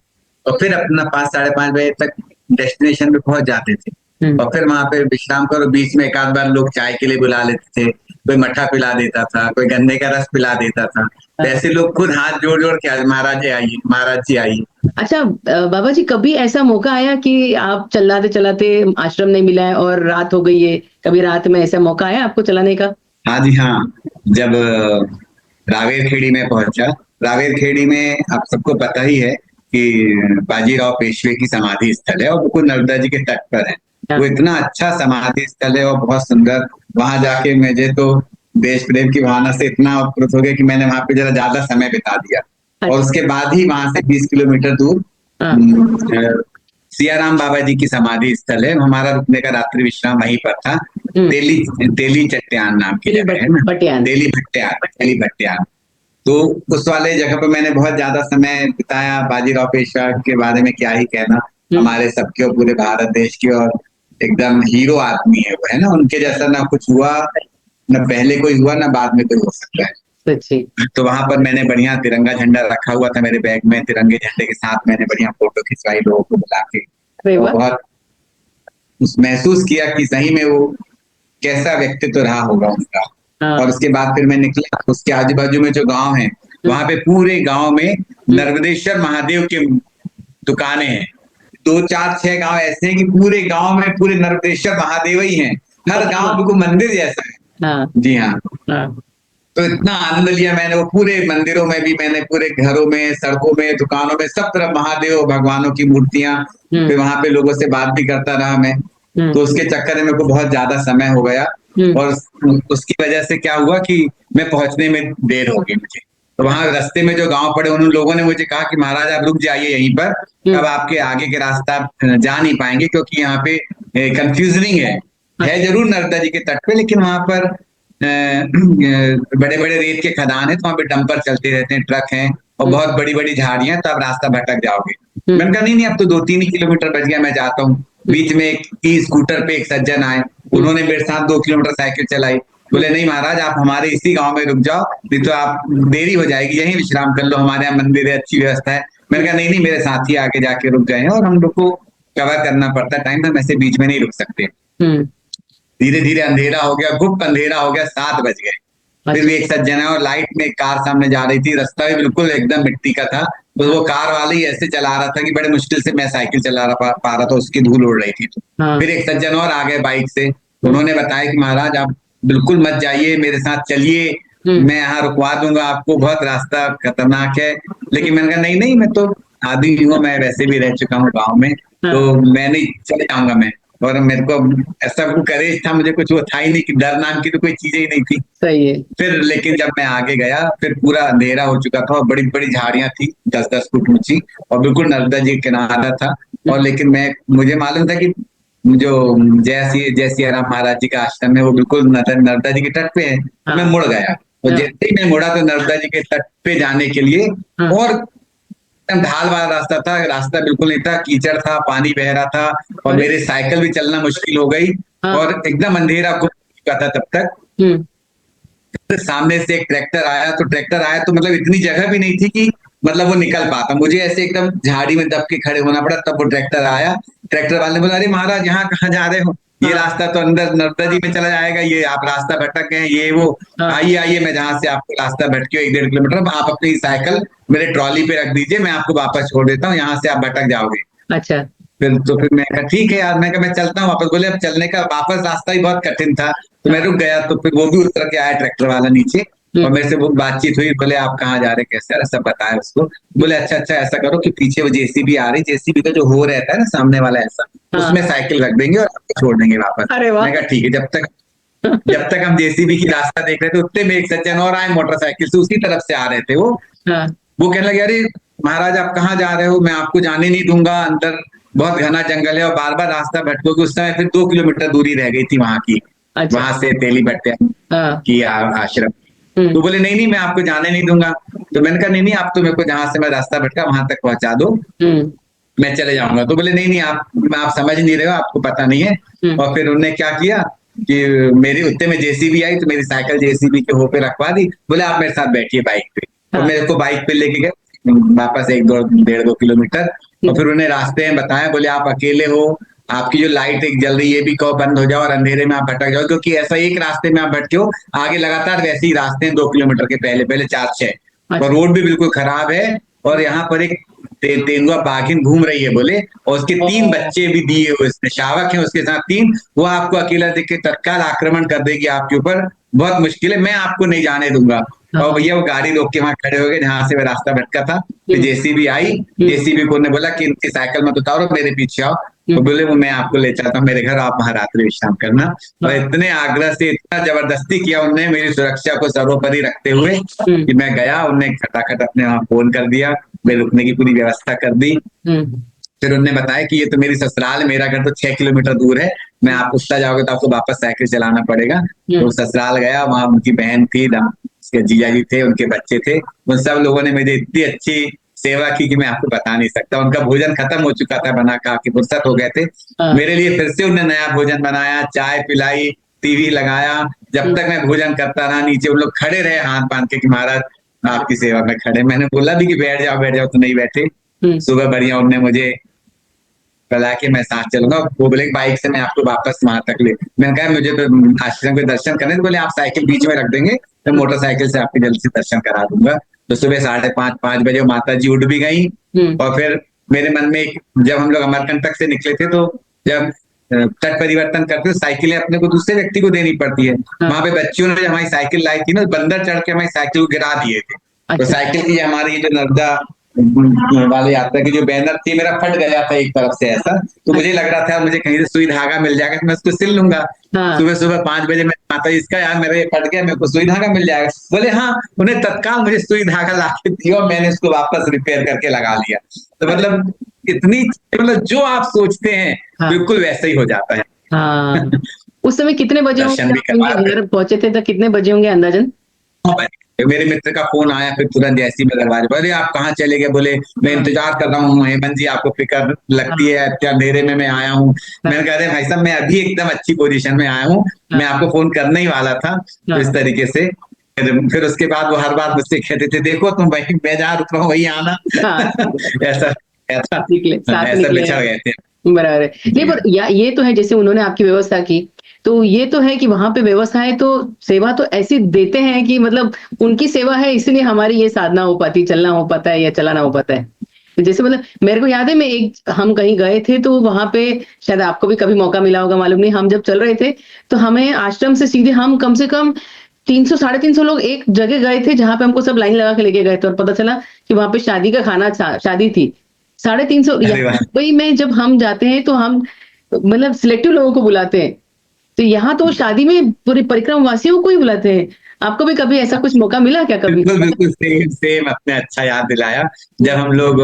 और फिर अपना 5 साढ़े 5 बजे तक डेस्टिनेशन पे पहुंच जाते थे। और फिर वहां पे विश्राम करो, बीच में एक आध बार लोग चाय के लिए बुला लेते थे, कोई मट्ठा पिला देता था, कोई गन्ने का रस पिला देता था। तो ऐसे लोग खुद हाथ जोड़ जोड़ के, महाराज जी आइए, महाराज जी आइए। अच्छा, बाबा जी, कभी ऐसा मौका आया कि आप चलाते चलाते आश्रम नहीं मिला है और रात हो गई है, कभी रात में ऐसा मौका आया आपको चलाने का? हाँ जी हाँ। जब रावेर खेड़ी में पहुंचा, रावेर खेड़ी में आप सबको पता ही है कि बाजीराव पेशवे की समाधि स्थल है और बिल्कुल नर्मदा जी के तट पर है। वो इतना अच्छा समाधि स्थल है और बहुत सुंदर। वहां जाके मुझे तो देश प्रेम की भावना से इतना उत्प्रेरित हो गया कि मैंने वहां पे जरा ज्यादा समय बिता दिया। और उसके बाद ही वहां से 20 किलोमीटर दूर सियाराम बाबा जी की समाधि स्थल है। हमारा रुकने का रात्रि विश्राम वहीं पर था। तेली तेली चट्टान नाम की जगह है ना, भटियान। तेली भट्टियान। तो उस वाले जगह पर मैंने बहुत ज्यादा समय बिताया। बाजीराव पेशवा के बारे में क्या ही कहना, हमारे सबके और पूरे भारत देश की, और एकदम हीरो आदमी है वो, है ना। उनके जैसा ना कुछ हुआ, न पहले कोई हुआ, ना बाद में कोई हो सकता है। सच्ची। तो वहां पर मैंने बढ़िया तिरंगा झंडा रखा हुआ था मेरे बैग में, तिरंगे झंडे के साथ मैंने बढ़िया फोटो खिंचवाई लोगों को बुला के। अरे और वाह। बहुत महसूस किया कि सही में वो कैसा व्यक्तित्व रहा होगा उनका। हाँ। और उसके बाद फिर मैं निकला, उसके आजू बाजू में जो गांव है, वहां पे पूरे गांव में नर्मदेश्वर महादेव की दुकानें हैं। 2 4 6 गांव ऐसे हैं कि पूरे गांव में पूरे नर्मदेश्वर महादेव ही हैं। हर गांव बिल्कुल मंदिर जैसा है। हाँ। जी हाँ। हाँ। तो इतना आनंद लिया मैंने, वो पूरे मंदिरों में भी, मैंने पूरे घरों में, सड़कों में, दुकानों में, सब तरफ महादेव भगवानों की मूर्तियां। फिर वहां पे लोगों से बात भी करता रहा मैं। तो उसके चक्कर में मेरे को बहुत ज्यादा समय हो गया। और उसकी वजह से क्या हुआ कि मैं पहुंचने में देर हो गई मुझे। तो वहां रास्ते में जो गांव पड़े, उन लोगों ने मुझे कहा कि महाराज आप रुक जाइए यहीं पर, अब आपके आगे के रास्ता आप जा नहीं पाएंगे, क्योंकि यहाँ पे कंफ्यूजनिंग है जरूर नर्मदा जी के तट पे, लेकिन वहां पर बड़े बड़े रेत के खदान है, तो वहां पे डंपर चलते रहते हैं, ट्रक हैं, और बहुत बड़ी बड़ी झाड़ियां, तो आप रास्ता भटक जाओगे। मैंने कहा नहीं नहीं, अब तो 2 3 ही किलोमीटर बच गया, मैं जाता हूँ। बीच में एक ई स्कूटर पे एक सज्जन आए, उन्होंने मेरे साथ 2 किलोमीटर साइकिल चलाई। बोले नहीं महाराज, आप हमारे इसी गांव में रुक जाओ, नहीं तो आप देरी हो जाएगी, यहीं विश्राम कर लो, हमारे यहाँ मंदिर है, अच्छी व्यवस्था है। मैंने कहा नहीं नहीं, मेरे साथी आगे जाके रुक गए हैं और हम लोग को कवर करना पड़ता है टाइम, हम ऐसे बीच में नहीं रुक सकते। धीरे धीरे अंधेरा हो गया, गुप्त अंधेरा हो गया, 7 बज गए। फिर भी एक सज्जन है और लाइट में एक कार सामने जा रही थी, रास्ता भी बिल्कुल एकदम मिट्टी का था। तो वो कार वाला ही ऐसे चला रहा था कि बड़े मुश्किल से मैं साइकिल चला पा रहा था, उसकी धूल उड़ रही थी। फिर एक सज्जन और आ गए बाइक से, उन्होंने बताया कि महाराज आप बिल्कुल मत जाइए, मेरे साथ चलिए, मैं यहाँ रुकवा दूंगा आपको, बहुत रास्ता खतरनाक है। लेकिन मैंने कहा नहीं नहीं, मैं तो आदमी हूँ, मैं वैसे भी रह चुका हूँ गाँव में, तो मैं नहीं, चले जाऊंगा मैं। और मेरे को ऐसा करेज था, मुझे कुछ वो था ही नहीं, कि डर नाम की तो कोई चीज ही नहीं थी। सही है। फिर लेकिन जब मैं आगे गया, फिर पूरा अंधेरा हो चुका था और बड़ी बड़ी झाड़ियां थी 10 10 फुट ऊंची, और बिल्कुल नर्मदा जी किनारा था। और लेकिन मुझे मालूम था कि जो जय सिया राम महाराज जी का आश्रम है वो बिल्कुल नर्मदा जी के तट पे है। मैं मुड़ गया, और जैसे ही मैं मुड़ा तो नर्मदा जी के तट पे जाने के लिए, और एकदम ढाल वाला रास्ता था, रास्ता बिल्कुल नहीं था, कीचड़ था, पानी बह रहा था, और मेरे साइकिल भी चलना मुश्किल हो गई, और एकदम अंधेरा गुम चुका था तब तक। फिर सामने से एक ट्रैक्टर आया तो मतलब इतनी जगह भी नहीं थी कि मतलब वो निकल पाता, मुझे ऐसे एकदम झाड़ी में दब के खड़े होना पड़ा। तब वो ट्रैक्टर आया, ट्रैक्टर वाले ने बोला अरे महाराज यहाँ कहाँ जा रहे हो, ये रास्ता तो अंदर नर्मदा जी में चला जाएगा, ये आप रास्ता भटक गए, ये वो। आइए आइए, मैं जहाँ से आपको रास्ता भटके 1 1.5 किलोमीटर, आप अपनी साइकिल मेरे ट्रॉली पे रख दीजिए, मैं आपको वापस छोड़ देता हूँ, यहाँ से आप भटक जाओगे। अच्छा। फिर मैं कहा ठीक है यार, मैं चलता हूँ वापस। बोले अब चलने का वापस रास्ता ही बहुत कठिन था, तो मैं रुक गया। तो फिर वो भी उतर के आया ट्रैक्टर वाला नीचे, और मेरे से वो बातचीत हुई। बोले आप कहाँ जा रहे, कैसे, सब बताया उसको। बोले अच्छा अच्छा, ऐसा करो कि पीछे वो जेसीबी आ रही, जेसीबी का जो हो रहता है ना सामने वाला, ऐसा उसमें साइकिल रख देंगे और आपको छोड़ देंगे वापस। अरे वाह। मैं कहा ठीक है। जब तक हम जेसीबी की रास्ता देख रहे थे, उतने में एक सज्जन और आए मोटरसाइकिल से, उसी तरफ से आ रहे थे वो कहने लगे अरे महाराज आप कहाँ जा रहे हो, मैं आपको जाने नहीं दूंगा, अंदर बहुत घना जंगल है और बार बार रास्ता भटकोगे। उस समय फिर 2 किलोमीटर दूरी रह गई थी वहां की, अच्छा। वहां से तेली भट्ट हाँ। की आश्रम। तो बोले नहीं नहीं मैं आपको जाने नहीं दूंगा। तो मैंने कहा नहीं नहीं आप तो मेरे को जहां से मैं रास्ता भटका वहां तक पहुंचा दो, मैं चले जाऊंगा। तो बोले नहीं नहीं आप समझ नहीं रहे हो, आपको पता नहीं है। और फिर उन्होंने क्या किया कि मेरी उत्ते में जेसीबी आई तो मेरी साइकिल जेसीबी के हो पे रखवा दी। बोले आप मेरे साथ बैठिए बाइक पे। और मेरे को बाइक पे लेके गए वापस 1-2 1.5-2 किलोमीटर। और फिर उन्हें रास्ते में बताया, बोले आप अकेले हो, आपकी जो लाइट एक जल रही है ये भी कहो बंद हो जाओ और अंधेरे में आप भटक जाओ, क्योंकि ऐसा एक रास्ते में आप भटके हो, आगे लगातार वैसे ही रास्ते हैं 2 किलोमीटर के पहले पहले 4-6 और रोड भी बिल्कुल खराब है। और यहाँ पर एक तेंदुआ बाघिन घूम रही है बोले, और उसके 3 बच्चे भी दिए हुए उसने, शावक है उसके साथ 3, वो आपको अकेला देख के तत्काल आक्रमण कर देगी आपके ऊपर, बहुत मुश्किल है, मैं आपको नहीं जाने दूंगा। और भैया वो गाड़ी रोक के वहां खड़े हो गए जहां से मैं रास्ता भटका था। फिर जेसीबी आई, जेसीबी को ने बोला कि इनकी साइकिल मत उतारो, मेरे पीछे आओ। तो बोले वो मैं आपको ले चलता हूँ मेरे घर, आप वहां रात्रि विश्राम करना। और इतने आग्रह से इतना जबरदस्ती किया उनने मेरी सुरक्षा को सर्वोपरि रखते हुए कि मैं गया। उनने खटाखट अपने वहां फोन कर दिया, मेरे रुकने की पूरी व्यवस्था कर दी। फिर उन्होंने बताया कि ये तो मेरी ससुराल है, मेरा घर तो 6 किलोमीटर दूर है, मैं आप उसका जाओगे तो आपको वापस साइकिल चलाना पड़ेगा। तो ससुराल गया, वहां उनकी बहन थी, उसके जीजा जी थे, उनके बच्चे थे, उन सब लोगों ने मेरी इतनी अच्छी सेवा की कि मैं आपको बता नहीं सकता। उनका भोजन खत्म हो चुका था, बना खा के फुर्सत हो गए थे। मेरे लिए फिर से उन्होंने नया भोजन बनाया, चाय पिलाई, टीवी लगाया। जब तक मैं भोजन करता रहा नीचे उन लोग खड़े रहे हाथ बांध के कि महाराज आपकी सेवा में खड़े। मैंने बोला भी कि बैठ जाओ तो नहीं बैठे। सुबह बढ़िया उनने मुझे कहा कि मैं साथ चलूंगा, वो बोले बाइक से मैं आपको वापस वहां तक ले। मैंने कहा मुझे तो आश्रम के दर्शन करने, तो बोले आप साइकिल बीच में रख देंगे, मैं मोटरसाइकिल से आपके जल्दी से दर्शन करा दूंगा। तो सुबह 5:30-5 बजे माता जी उठ भी गई। और फिर मेरे मन में जब हम लोग अमरकंटक से निकले थे, तो जब तट परिवर्तन करते तो साइकिलें अपने को दूसरे व्यक्ति को देनी पड़ती है। वहां पे बच्चियों ने हमारी साइकिल लाई थी ना, बंदर चढ़ के हमारी साइकिल को गिरा दिए थे। तो साइकिल की हमारी जो नर्मदा वाली यात्रा की जो बैनर थी मेरा फट गया था एक तरफ से ऐसा, तो मुझे लग रहा था मुझे कहीं से सुई धागा मिल जाएगा तो मैं उसको सिल लूंगा। सुबह सुबह 5 बजे मैं माता जी इसका यार मेरा ये फट गया, मेरे को सुई धागा मिल जाएगा। बोले हाँ, उन्हें तत्काल मुझे सुई धागा ला के दिया और मैंने उसको वापस रिपेयर करके लगा लिया। तो मतलब इतनी मतलब जो आप सोचते हैं बिल्कुल वैसे ही हो जाता है। हाँ। उस समय कितने बजे दर्शन भी होंगे घर पहुंचे थे, तो कितने बजे होंगे अंदाजन? मेरे मित्र का फोन आया, फिर तुरंत जैसी मैं दरवाजे, बोले आप कहाँ चले गए? बोले मैं इंतजार कर रहा हूँ हेमंत जी, आपको फिक्र लगती है, क्या अंधेरे में मैं आया हूँ। मैंने कहा अरे भाई साहब मैं अभी एकदम अच्छी पोजीशन में आया हूँ, मैं आपको फोन करने ही वाला था। तो इस तरीके से फिर उसके बाद वो हर बार मुझसे कहते थे देखो तुम वही मैं जहाँ रुक रहा हूँ वही आना। ऐसा ऐसा ऐसा बिछड़ गए थे। बराबर है। नहीं पर ये तो है जैसे उन्होंने आपकी व्यवस्था की, तो ये तो है कि वहां पे व्यवस्था है तो सेवा तो ऐसी देते हैं कि मतलब उनकी सेवा है इसलिए हमारी ये साधना हो पाती, चलना हो पाता है या चलाना हो पाता है। जैसे मतलब मेरे को याद है मैं हम कहीं गए थे तो वहां पे शायद आपको भी कभी मौका मिला होगा मालूम नहीं, हम जब चल रहे थे तो हमें आश्रम से सीधे हम कम से कम 300-350 लोग एक जगह गए थे जहां पे हमको सब लाइन लगा के लेके गए थे और पता चला कि वहां पे शादी का खाना शादी थी 350। वही में जब हम जाते हैं तो हम मतलब सिलेक्टिव लोगों को बुलाते हैं, तो यहाँ तो शादी में पूरी परिक्रमा वासियों को ही बुलाते हैं। आपको भी कभी ऐसा कुछ मौका मिला क्या कभी? बिल्कुल बिल्कुल सेम सेम, आपने अच्छा याद दिलाया। जब हम लोग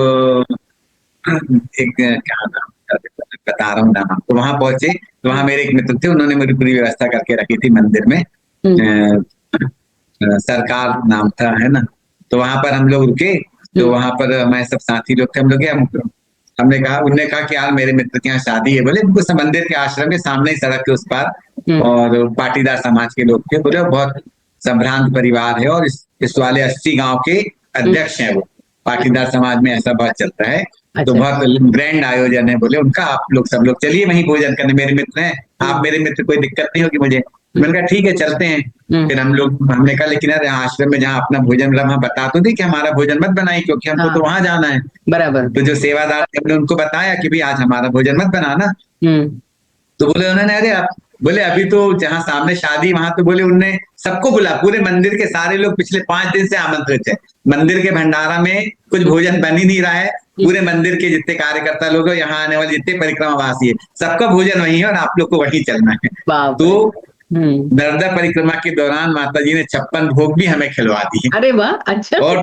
एक क्या नाम बता रहा हूँ नाम, तो वहां पहुंचे तो वहां मेरे एक मित्र थे, उन्होंने मेरी पूरी व्यवस्था करके रखी थी मंदिर में। सरकार नाम था है ना। तो वहां पर हम लोग रुके, तो वहां पर हमारे सब साथी लोग थे, हम लोग हमने कहा, उन्होंने कहा कि यार मेरे मित्र के यहाँ शादी है। बोले उस मंदिर के आश्रम के सामने ही सड़क के उस पार, और पाटीदार समाज के लोग थे। बोले बहुत संभ्रांत परिवार है और इस वाले 80 गांव के अध्यक्ष हैं वो, पाटीदार समाज में ऐसा बहुत चलता है। तो बहुत ग्रैंड आयोजन है, बोले उनका, आप लोग सब लोग चलिए वहीं भोजन करने, मेरे मित्र हैं आप मेरे मित्र, कोई दिक्कत नहीं होगी मुझे। मैंने कहा ठीक है चलते हैं। फिर हमने कहा लेकिन यार आश्रम में जहाँ अपना भोजन वहां बता तो दी कि हमारा भोजन मत बनाई, क्योंकि हमको तो वहां जाना है। बराबर। तो जो सेवादार थे हमने उनको बताया कि भाई आज हमारा भोजन मत बनाना। तो बोले उन्होंने अरे आप, बोले अभी तो जहाँ सामने शादी वहां, तो बोले उनने सबको बुला, पूरे मंदिर के सारे लोग पिछले 5 दिन से आमंत्रित है। मंदिर के भंडारा में कुछ भोजन बन ही नहीं रहा है, पूरे मंदिर के जितने कार्यकर्ता लोग हैं, यहाँ आने वाले जितने परिक्रमावासी है, सबका भोजन वही है और आप लोग को वही चलना है। तो नर्मदा परिक्रमा के दौरान माता जी ने 56 भोग भी हमें खिलवा दिए। अरे वाह, अच्छा। और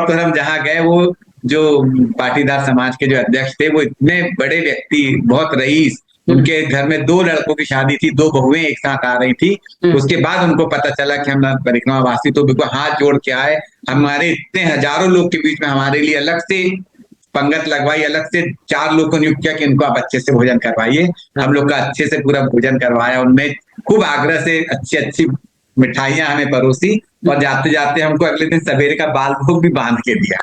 तो हम जहाँ गए, वो जो पाटीदार समाज के जो अध्यक्ष थे वो इतने बड़े व्यक्ति, बहुत रईस, उनके घर में 2 लड़कों की शादी थी, 2 बहुएं एक साथ आ रही थी। उसके बाद उनको पता चला कि हम परिक्रमा वासी, तो बिल्कुल हाथ जोड़ के आए, हमारे इतने हजारों लोग के बीच में हमारे लिए अलग से पंगत लगवाई, अलग से 4 लोग को नियुक्त किया कि इनको आप अच्छे से भोजन करवाइए। हम लोग का अच्छे से पूरा भोजन करवाया, उनने खूब आग्रह से अच्छी अच्छी मिठाइयां हमें परोसी, और जाते जाते हमको अगले दिन सवेरे का बाल भोग भी बांध के दिया।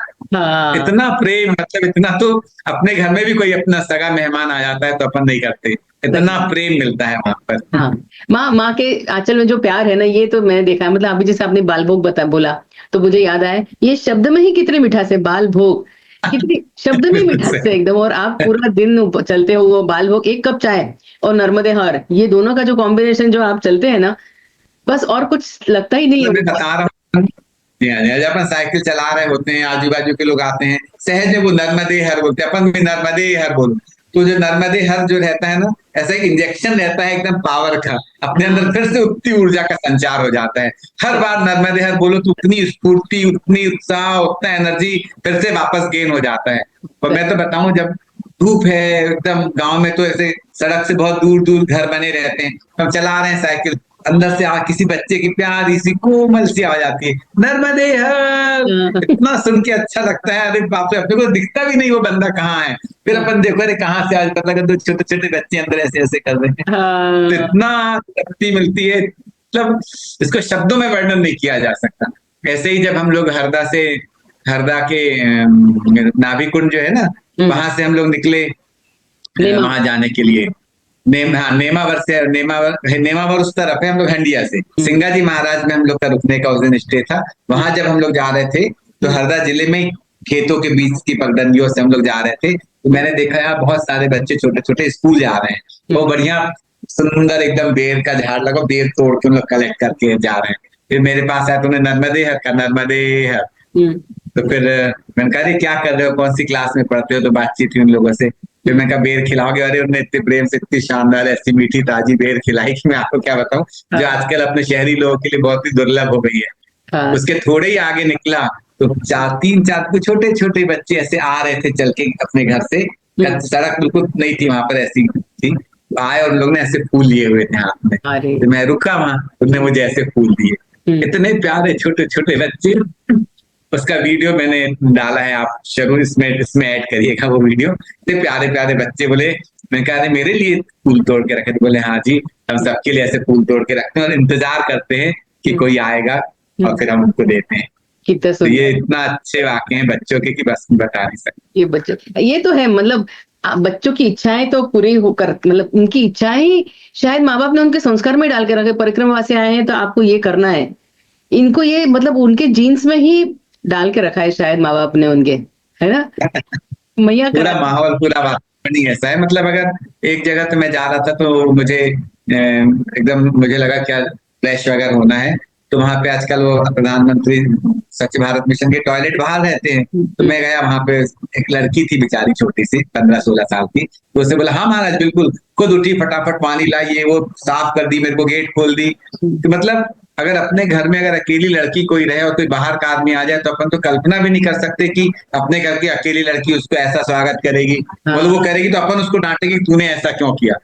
इतना प्रेम, मतलब इतना तो अपने घर में भी कोई अपना सगा मेहमान आ जाता है तो अपन नहीं करते, इतना प्रेम मिलता है वहां पर। हाँ, माँ के आंचल में जो प्यार है ना, ये तो मैंने देखा है। मतलब अभी जैसे आपने बाल भोग बोला, तो मुझे याद आया, ये शब्द में ही कितनी मिठास है, बाल भोग, कितनी शब्द में मिठास है एकदम। और आप पूरा दिन चलते हो, वो बाल भोग, 1 कप चाय और नर्मदे हर, ये दोनों का जो कॉम्बिनेशन जो आप चलते हैं ना, बस और कुछ लगता ही नहीं है। मैं बता रहा हूँ, जब अपन साइकिल चला रहे होते हैं, आजू बाजू के लोग आते हैं, सहज में वो नर्मदे हर बोलते हैं, अपन भी नर्मदे हर बोलो, तो जो नर्मदे हर जो रहता है ना, ऐसा एक इंजेक्शन रहता है एकदम पावर का, अपने अंदर फिर से उतनी ऊर्जा का संचार हो जाता है। हर बार नर्मदे हर बोलो तो उतनी स्फूर्ति, उतनी उत्साह, उतना एनर्जी फिर से वापस गेन हो जाता है। और मैं तो बताऊं, जब धूप है एकदम, गांव में तो ऐसे सड़क से बहुत दूर दूर घर बने रहते हैं, हम चला रहे हैं साइकिल, अंदर से किसी बच्चे की प्यारी सी कोमल सी आवाज आती है, नर्मदे हर, इतना सुन के अच्छा लगता है। अरे बाप रे, अपने को दिखता भी नहीं वो बंदा कहाँ है, फिर अपन देखो अरे कहाँ से आज पता लगा, तो छोटे छोटे बच्चे अंदर ऐसे ऐसे कर रहे हैं, तो इतना शक्ति मिलती है, मतलब इसको शब्दों में वर्णन नहीं किया जा सकता। ऐसे ही जब हम लोग हरदा के नाभि कुंड जो है ना, वहां से हम लोग निकले वहां जाने के लिए, नेमावर से, नेमावर उस तरफ है, हम लोग हंडिया से सिंगा जी महाराज में हम लोग का रुकने का उस दिन स्टे था। वहां जब हम लोग जा रहे थे तो हरदा जिले में खेतों के बीच की पगडंडियों से हम लोग जा रहे थे, तो मैंने देखा यार बहुत सारे बच्चे छोटे छोटे स्कूल जा रहे हैं, वो बढ़िया सुंदर एकदम बेर का झाड़ लगा, बेर तोड़ के हम लोग कलेक्ट करके जा रहे हैं। फिर मेरे पास आया, तुमने नर्मदे हर का, नर्मदे हर, तो फिर मैंने कहा अरे क्या कर रहे हो, कौन सी क्लास में पढ़ते हो, तो बातचीत हुई उन लोगों से, फिर मैं कहा बेर खिलाओगे, अरे उन्होंने इतने प्रेम से इतनी शानदार ऐसी मीठी ताजी बेर खिलाई कि मैं आपको क्या बताऊं, जो आजकल अपने शहरी लोगों के लिए बहुत ही दुर्लभ हो गई है। उसके थोड़े ही आगे निकला तो 3-4 छोटे छोटे बच्चे ऐसे आ रहे थे चल के अपने घर से, सड़क बिल्कुल नहीं थी वहां पर, ऐसी थी, आए और लोग ने ऐसे फूल लिए हुए थे हाथ में, तो मैं रुका वहां, उन्होंने मुझे ऐसे फूल दिए, इतने प्यारे छोटे छोटे बच्चे। उसका वीडियो मैंने डाला है, आप जरूर इसमें ऐड करिएगा वो वीडियो, इतने प्यारे प्यारे बच्चे। बोले, मैं कहा मेरे लिए फूल तोड़ के रखे थे, बोले हाँ जी, हम सबके लिए ऐसे फूल तोड़ के रखते हैं और इंतजार करते हैं कि कोई आएगा और फिर हम उनको देते हैं। तो ये इतना अच्छे वाक्य हैं बच्चों के कि बस बता नहीं सकते। ये बच्चों, ये तो है, मतलब बच्चों की इच्छाएं तो पूरी होकर, मतलब उनकी इच्छाएं शायद माँ बाप ने उनके संस्कार में डाल के रखे, परिक्रमा से आए हैं तो आपको ये करना है, इनको ये मतलब उनके जीन्स में ही डाल के रखा है शायद माँ बाप ने उनके, है ना। मैया पूरा माहौल, पूरा वातावरण ही ऐसा है। मतलब अगर एक जगह तो मैं जा रहा था तो मुझे एकदम मुझे लगा क्या फ्लैश वगैरह होना है, तो वहां पे आजकल वो प्रधानमंत्री स्वच्छ भारत मिशन के टॉयलेट बाहर रहते हैं, तो मैं गया वहां पे, एक लड़की थी बेचारी छोटी सी 15-16 साल की, तो उसने बोला हाँ महाराज बिल्कुल, खुद उठी फटाफट पानी लाई, ये वो साफ कर दी, मेरे को गेट खोल दी। तो मतलब अगर अपने घर में अगर अकेली लड़की कोई रहे और कोई बाहर का आदमी आ जाए तो अपन तो कल्पना भी नहीं कर सकते कि अपने घर की अकेली लड़की उसको ऐसा स्वागत करेगी, मतलब वो करेगी तो अपन उसको डांटेगी तूने ऐसा क्यों किया।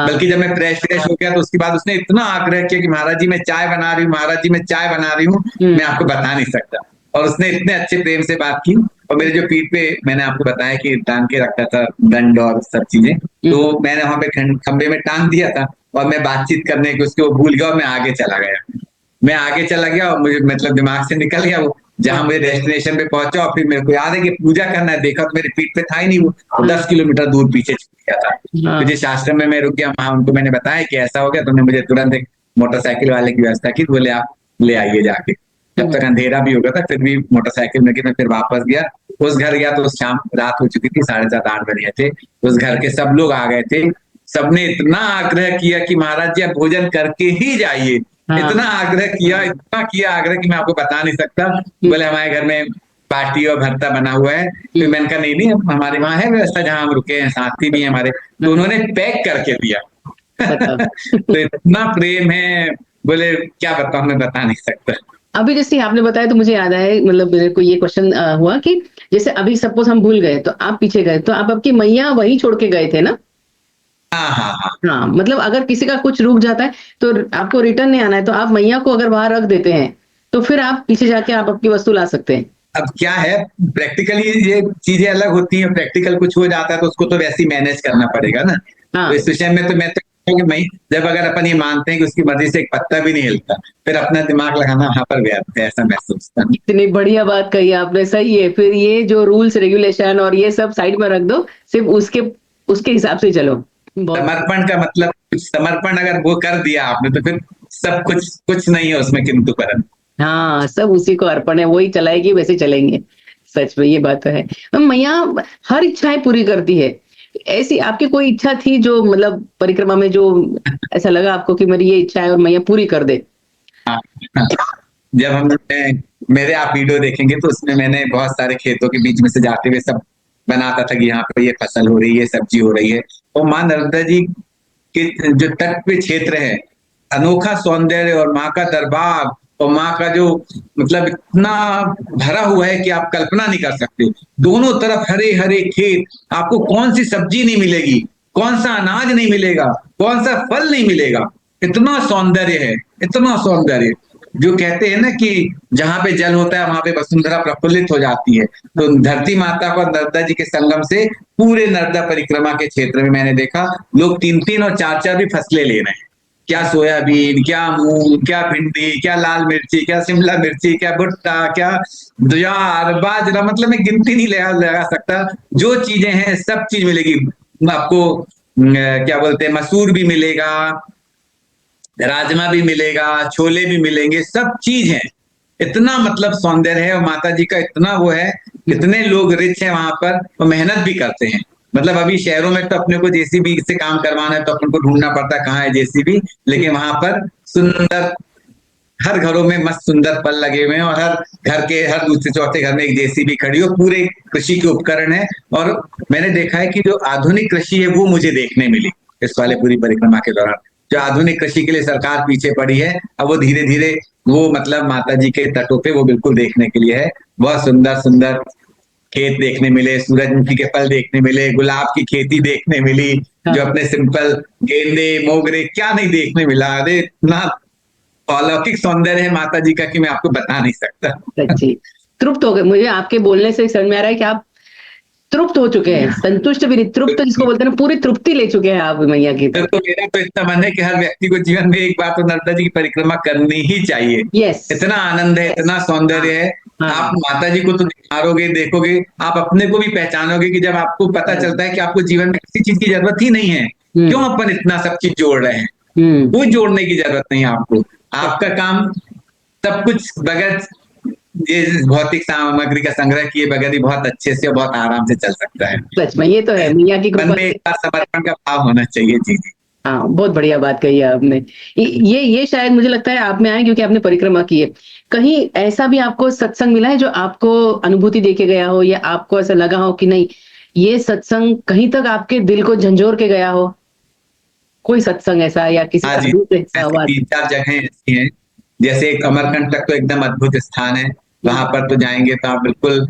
बल्कि जब मैं फ्रेश हो गया तो उसके बाद उसने इतना आग्रह किया कि महाराज जी मैं चाय बना रही हूँ, महाराज जी मैं चाय बना रही हूँ, मैं आपको बता नहीं सकता। और उसने इतने अच्छे प्रेम से बात की, और मेरे जो पीठ पे मैंने आपको बताया कि टांग के रखा था दंड और सब चीजें, तो मैंने वहां पे खंबे में टांग दिया था, और मैं बातचीत करने की उसके वो भूल गया और मैं आगे चला गया और मुझे मतलब दिमाग से निकल गया वो, जहां मुझे डेस्टिनेशन पे पहुंचा और फिर मेरे को याद है कि पूजा करना है, देखा तो मेरे पीठ पे था ही नहीं, वो 10 किलोमीटर दूर पीछे छूट गया था। तो जिस आश्रम में मैं रुक गया वहां उनको मैंने बताया कि ऐसा हो गया, तो उन्होंने मुझे तुरंत एक मोटरसाइकिल वाले की व्यवस्था की, बोले आप ले आइए जाके। तब तक अंधेरा भी हो गया था, फिर भी मोटरसाइकिल में मैं फिर वापस गया, उस घर गया तो शाम रात हो चुकी थी, 7:30-8 बजे थे, उस घर के सब लोग आ गए थे, सबने इतना आग्रह किया कि महाराज जी आप भोजन करके ही जाइए, इतना आग्रह किया, इतना किया आग्रह कि मैं आपको बता नहीं सकता। बोले हमारे घर में पार्टी और भरता बना हुआ है, तो मैंने कहा नहीं हमारे वहां है व्यवस्था जहां हम रुके हैं, साथी भी है हमारे, तो उन्होंने पैक करके दिया। तो इतना प्रेम है, बोले क्या बताऊं, मैं बता नहीं सकता। अभी जैसे आपने बताया तो मुझे याद आया, मतलब मेरे को ये क्वेश्चन हुआ कि जैसे अभी सपोज हम भूल गए तो आप पीछे गए, तो आप आपकी मैया वहीं छोड़ के गए थे ना? हाँ हाँ हाँ। हाँ, मतलब अगर किसी का कुछ रुक जाता है तो आपको रिटर्न नहीं आना है, तो आप मैया को अगर वहां रख देते हैं तो फिर आप पीछे जाके आप अपनी वस्तु ला सकते हैं। अब क्या है, प्रैक्टिकली ये चीजें अलग होती हैं, प्रैक्टिकल कुछ हो जाता है तो उसको तो वैसे ही मैनेज करना पड़ेगा ना। तो हाँ, इस विषय में तो मैं तो कहूँ कि मैं, जब अगर अपन ये मानते हैं कि उसकी मर्जी से एक पत्ता भी नहीं हिलता, फिर अपना दिमाग लगाना वहां पर व्यर्थ है, ऐसा महसूस था। इतनी बढ़िया बात कही आपने, सही है। फिर ये जो रूल्स रेगुलेशन और ये सब साइड में रख दो, सिर्फ उसके उसके हिसाब से चलो। बहुत समर्पण का मतलब, कुछ समर्पण अगर वो कर दिया आपने तो फिर सब कुछ, कुछ नहीं है उसमें किंतु परंतु। हाँ, सब उसी को अर्पण है, वही चलाएगी, वैसे चलेंगे। सच में ये बात तो है। मैया हर इच्छाएं पूरी करती है। ऐसी आपकी कोई इच्छा थी जो मतलब परिक्रमा में जो ऐसा लगा आपको कि मेरी ये इच्छा है और मैया पूरी कर दे? हाँ, हाँ। जब हम मेरे आप वीडियो देखेंगे तो उसमें मैंने बहुत सारे खेतों के बीच में से जाते हुए सब बनाता था कि यहाँ पे ये फसल हो रही है, सब्जी हो रही है। और माँ नर्मदा जी के जो तट पे क्षेत्र है, अनोखा सौंदर्य और माँ का दरबार और माँ का जो मतलब इतना भरा हुआ है कि आप कल्पना नहीं कर सकते। दोनों तरफ हरे हरे खेत, आपको कौन सी सब्जी नहीं मिलेगी, कौन सा अनाज नहीं मिलेगा, कौन सा फल नहीं मिलेगा। इतना सौंदर्य है, इतना सौंदर्य। जो कहते हैं ना कि जहां पे जल होता है वहां पे वसुंधरा प्रफुल्लित हो जाती है। तो धरती माता को नर्मदा जी के संगम से पूरे नर्मदा परिक्रमा के क्षेत्र में मैंने देखा लोग 3-3 और 4-4 भी फसलें ले रहे हैं। क्या सोयाबीन, क्या मूंग, क्या भिंडी, क्या लाल मिर्ची, क्या शिमला मिर्ची, क्या भुट्टा, क्या ज्वार बाजरा, मतलब मैं गिनती नहीं लगा सकता। जो चीजें हैं सब चीज मिलेगी आपको। क्या बोलते हैं, मसूर भी मिलेगा, राजमा भी मिलेगा, छोले भी मिलेंगे, सब चीज है। इतना मतलब सौंदर्य है और माता जी का इतना वो है। इतने लोग रिच हैं वहां पर और मेहनत भी करते हैं। मतलब अभी शहरों में तो अपने को जेसीबी से काम करवाना है तो अपन को ढूंढना पड़ता है कहाँ है जेसीबी, लेकिन वहां पर सुंदर, हर घरों में मस्त सुंदर फल लगे हुए हैं और हर घर के हर दूसरे चौथे घर में एक जेसीबी खड़ी हो, पूरे कृषि के उपकरण है। और मैंने देखा है कि जो आधुनिक कृषि है वो मुझे देखने मिली इस वाले पूरी परिक्रमा के दौरान। जो आधुनिक कृषि के लिए सरकार पीछे पड़ी है, अब वो धीरे धीरे वो मतलब माता जी के तटों पे वो बिल्कुल देखने के लिए है। बहुत सुंदर सुंदर खेत देखने मिले, सूरजमुखी के फल देखने मिले, गुलाब की खेती देखने मिली, जो हाँ, अपने सिंपल गेंदे मोगरे क्या नहीं देखने मिला। अरे इतना अलौकिक सौंदर्य है माता जी का कि मैं आपको बता नहीं सकता। सच्ची तृप्त हो गए। मुझे आपके बोलने से समझ में आ रहा है कि आप तृप्त हो चुके हैं, संतुष्ट भी नहीं, तृप्त जिसको बोलते हैं ना, पूरी तृप्ति ले चुके हैं आप मैया की तो। तो मेरा तो इतना मन है कि हर व्यक्ति को जीवन में एक बार तो नर्मदा जी की परिक्रमा करनी ही चाहिए। यस। इतना आनंद है, इतना हाँ, सौंदर्य है। हाँ, आप माता जी को तो निहारोगे, देखोगे, आप अपने को भी पहचानोगे कि जब आपको पता चलता है कि आपको जीवन में किसी चीज की जरूरत ही नहीं है, क्यों हम्म, अपन इतना सब चीज जोड़ रहे हैं। हम्म, कोई जोड़ने की जरूरत नहीं है आपको। आपका काम सब कुछ बगैर ये भौतिक सामग्री का संग्रह किए बगैर ही बहुत अच्छे से और बहुत आराम से चल सकता है। सच में ये तो है मैया की मन कृपा में एक से। बार समर्पण का भाव होना चाहिए। जी जी। हाँ, बहुत बढ़िया बात कही है आपने। ये शायद मुझे लगता है आप में आए क्योंकि आपने परिक्रमा की है। कहीं ऐसा भी आपको सत्संग मिला है जो आपको अनुभूति देके गया हो, या आपको ऐसा लगा हो कि नहीं, ये सत्संग कहीं तक आपके दिल को झंझोर के गया हो? कोई सत्संग ऐसा या किसी हाँ जी, साधु से ऐसी संवाद? 3-4 जगह ऐसी हैं। जैसे एक अमरकंटक तो एकदम अद्भुत स्थान है। हम्म, वहां पर तो जाएंगे तो आप बिल्कुल,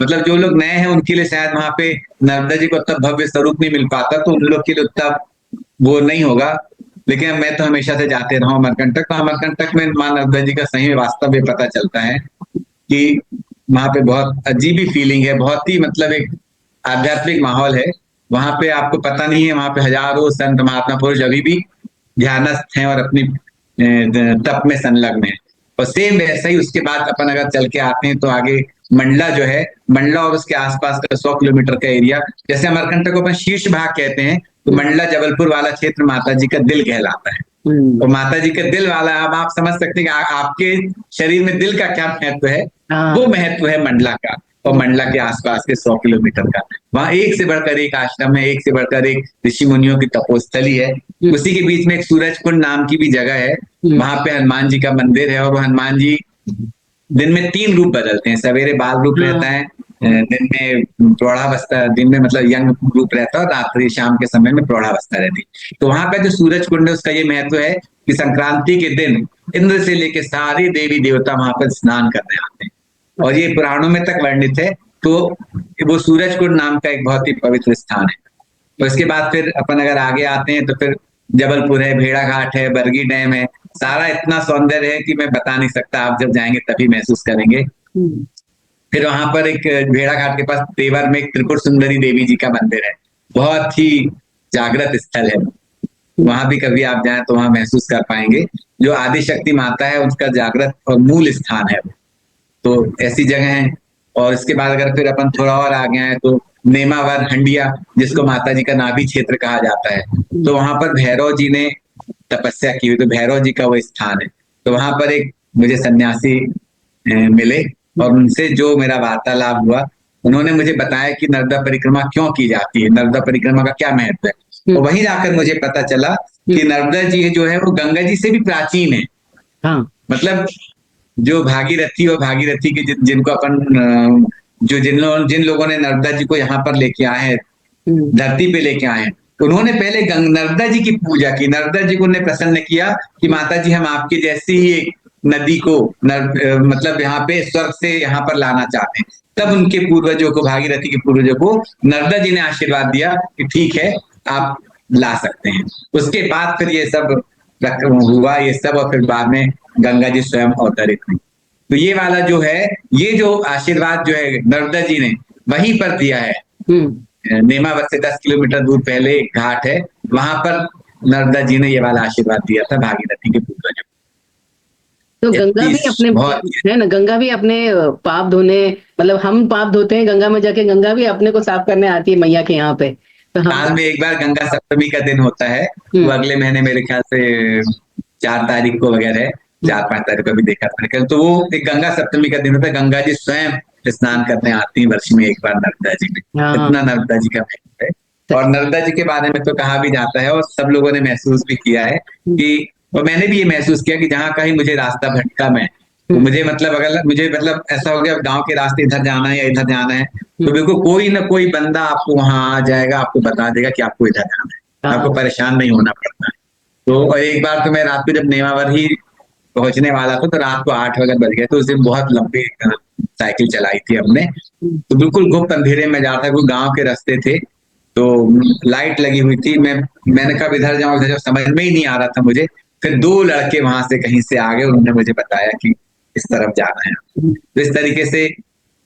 मतलब जो लोग नए हैं उनके लिए शायद वहां पे नर्मदा जी को उतना भव्य स्वरूप नहीं मिल पाता, तो उन लोग के लिए उतना वो नहीं होगा। लेकिन मैं तो हमेशा से जाते रहा हूँ अमरकंटक। तो अमरकंटक में माँ नर्मदा जी का सही में वास्तव में पता चलता है कि वहां पे बहुत अजीब ही फीलिंग है, बहुत ही मतलब एक आध्यात्मिक माहौल है। वहां पे आपको पता नहीं है, वहां पे हजारों संत महात्मा पुरुष अभी भी ध्यानस्थ हैं और अपनी तप में संलग्न है। और सेम वैसा ही उसके बाद अपन अगर चल के आते हैं तो आगे मंडला जो है, मंडला और उसके आसपास का 100 किलोमीटर का एरिया, जैसे अमरकंटक को अपन शीर्ष भाग कहते हैं, तो मंडला जबलपुर वाला क्षेत्र माता जी का दिल कहलाता है। हम्म, और माता जी का दिल वाला, अब आप समझ सकते हैं कि आपके शरीर में दिल का क्या महत्व है। वो हाँ, महत्व है मंडला का और मंडला के आसपास के 100 किलोमीटर का। वहां एक से बढ़कर एक आश्रम है, एक से बढ़कर एक ऋषि मुनियों की तपोस्थली है। हम्म, उसी के बीच में एक सूरज कुंड नाम की भी जगह है। हम्म, वहां पे हनुमान जी का मंदिर है और वो हनुमान जी दिन में 3 रूप बदलते हैं। सवेरे बाल रूप हाँ, रहता है, दिन में प्रौढ़ावस्था, दिन में मतलब यंग रूप रहता है और रात्रि शाम के समय में प्रौढ़ावस्था रहती है। तो वहां का जो सूरज कुंड है उसका ये महत्व है कि संक्रांति के दिन इंद्र से लेके सारे देवी देवता वहां पर स्नान करने आते हैं और ये पुराणों में तक वर्णित है। तो वो सूरज कुंड नाम का एक बहुत ही पवित्र स्थान है। उसके बाद फिर अपन अगर आगे आते हैं तो फिर जबलपुर है, भेड़ा घाट है, बरगी डैम है, सारा इतना सौंदर्य है कि मैं बता नहीं सकता, आप जब जाएंगे तभी महसूस करेंगे। फिर वहां पर एक भेड़ा घाट के पास तेवर में एक त्रिपुर सुंदरी देवी जी का मंदिर है, बहुत ही जागृत स्थल है। वहां भी कभी आप जाएं तो वहां महसूस कर पाएंगे, जो आदि शक्ति माता है उसका जागृत और मूल स्थान है। तो ऐसी जगह है। और इसके बाद अगर फिर अपन थोड़ा और आगे आए तो नेमावर हंडिया, जिसको माता जी का नाभि क्षेत्र कहा जाता है, तो वहां पर भैरव जी ने तपस्या की हुई, तो भैरव जी का वो स्थान है। तो वहां पर एक मुझे सन्यासी मिले और उनसे जो मेरा वार्तालाप हुआ, उन्होंने मुझे बताया कि नर्मदा परिक्रमा क्यों की जाती है, नर्मदा परिक्रमा का क्या महत्व है। और वहीं जाकर मुझे पता चला कि नर्मदा जी जो है वो गंगा जी से भी प्राचीन है। हाँ। मतलब जो भागीरथी और भागीरथी के जिनको अपन जो जिन लोगों ने नर्मदा जी को यहाँ पर लेके आए हैं, धरती पे लेके आए हैं, उन्होंने पहले नर्मदा जी की पूजा की, नर्मदा जी को उन्हें प्रसन्न किया कि माता जी हम आपकी जैसी ही एक नदी को मतलब यहाँ पे स्वर्ग से यहाँ पर लाना चाहते हैं। तब उनके पूर्वजों को, भागीरथी के पूर्वजों को नर्मदा जी ने आशीर्वाद दिया कि ठीक है आप ला सकते हैं। उसके बाद फिर ये सब हुआ ये सब, और फिर बाद में गंगा जी स्वयं अवतरित हुई। तो ये वाला जो है, ये जो आशीर्वाद जो है नर्मदा जी ने वहीं पर दिया है। नेमावर से 10 किलोमीटर दूर पहले एक घाट है, वहां पर नर्मदा जी ने ये वाला आशीर्वाद दिया था भागीरथी के पूर्वजों। तो गंगा भी अपने है ना, गंगा भी अपने पाप धोने, मतलब हम पाप धोते हैं गंगा में जाके, गंगा भी अपने को साफ करने आती है मैया के यहाँ पे। तो साल में एक बार गंगा सप्तमी का दिन होता है, वो अगले महीने मेरे ख्याल से 4 तारीख को वगैरह है, 4-5 तारीख को भी देखा था। तो वो एक गंगा सप्तमी का दिन होता है, गंगा जी स्वयं स्नान करने आती है वर्ष में एक बार नर्मदा जी में। इतना नर्मदा जी का महत्व है। और नर्मदा जी के बारे में तो कहा भी जाता है और सब लोगों ने महसूस भी किया है कि, और मैंने भी ये महसूस किया कि जहाँ कहीं मुझे रास्ता भटका मैं, तो मुझे मतलब अगर मुझे मतलब ऐसा हो गया गांव के रास्ते इधर जाना है या इधर जाना है, तो बिल्कुल कोई ना कोई बंदा आपको वहां आ जाएगा, आपको बता देगा कि आपको इधर जाना है, आपको परेशान नहीं होना पड़ता है। तो और एक बार तो मैं रात को जब नेमावर ही पहुंचने वाला था, तो रात को 8 बजे बज गए, तो उस दिन बहुत लंबी साइकिल चलाई थी हमने, तो बिल्कुल गुप्त अंधेरे में जाता, कोई गांव के रास्ते थे, तो लाइट लगी हुई थी, मैंने कब इधर जाऊं इधर, समझ में ही नहीं आ रहा था मुझे। फिर 2 लड़के वहां से कहीं से आ गए, उन्होंने मुझे बताया कि इस तरफ जाना है। तो इस तरीके से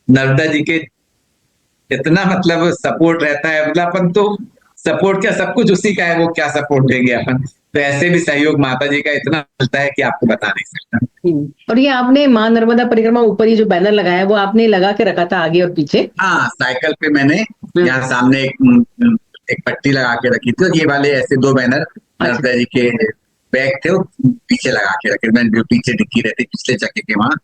नर्मदा जी के इतना मतलब सपोर्ट रहता है, मतलब अपन तो सपोर्ट क्या, सब कुछ उसी का है, वो क्या सपोर्ट देंगे अपन। तो ऐसे भी सहयोग माता जी का इतना मिलता है कि आपको बता नहीं सकता। और ये आपने माँ नर्मदा परिक्रमा ऊपर ही जो बैनर लगाया है वो आपने लगा के रखा था आगे और पीछे? हाँ, साइकिल पे मैंने यहाँ सामने एक पट्टी लगा के रखी थी, और ये वाले ऐसे 2 बैनर नर्मदा जी के बैग थे, वो पीछे लगा के रखे, मैंने जो पीछे डिक्की रहती पिछले चक्के के वहां।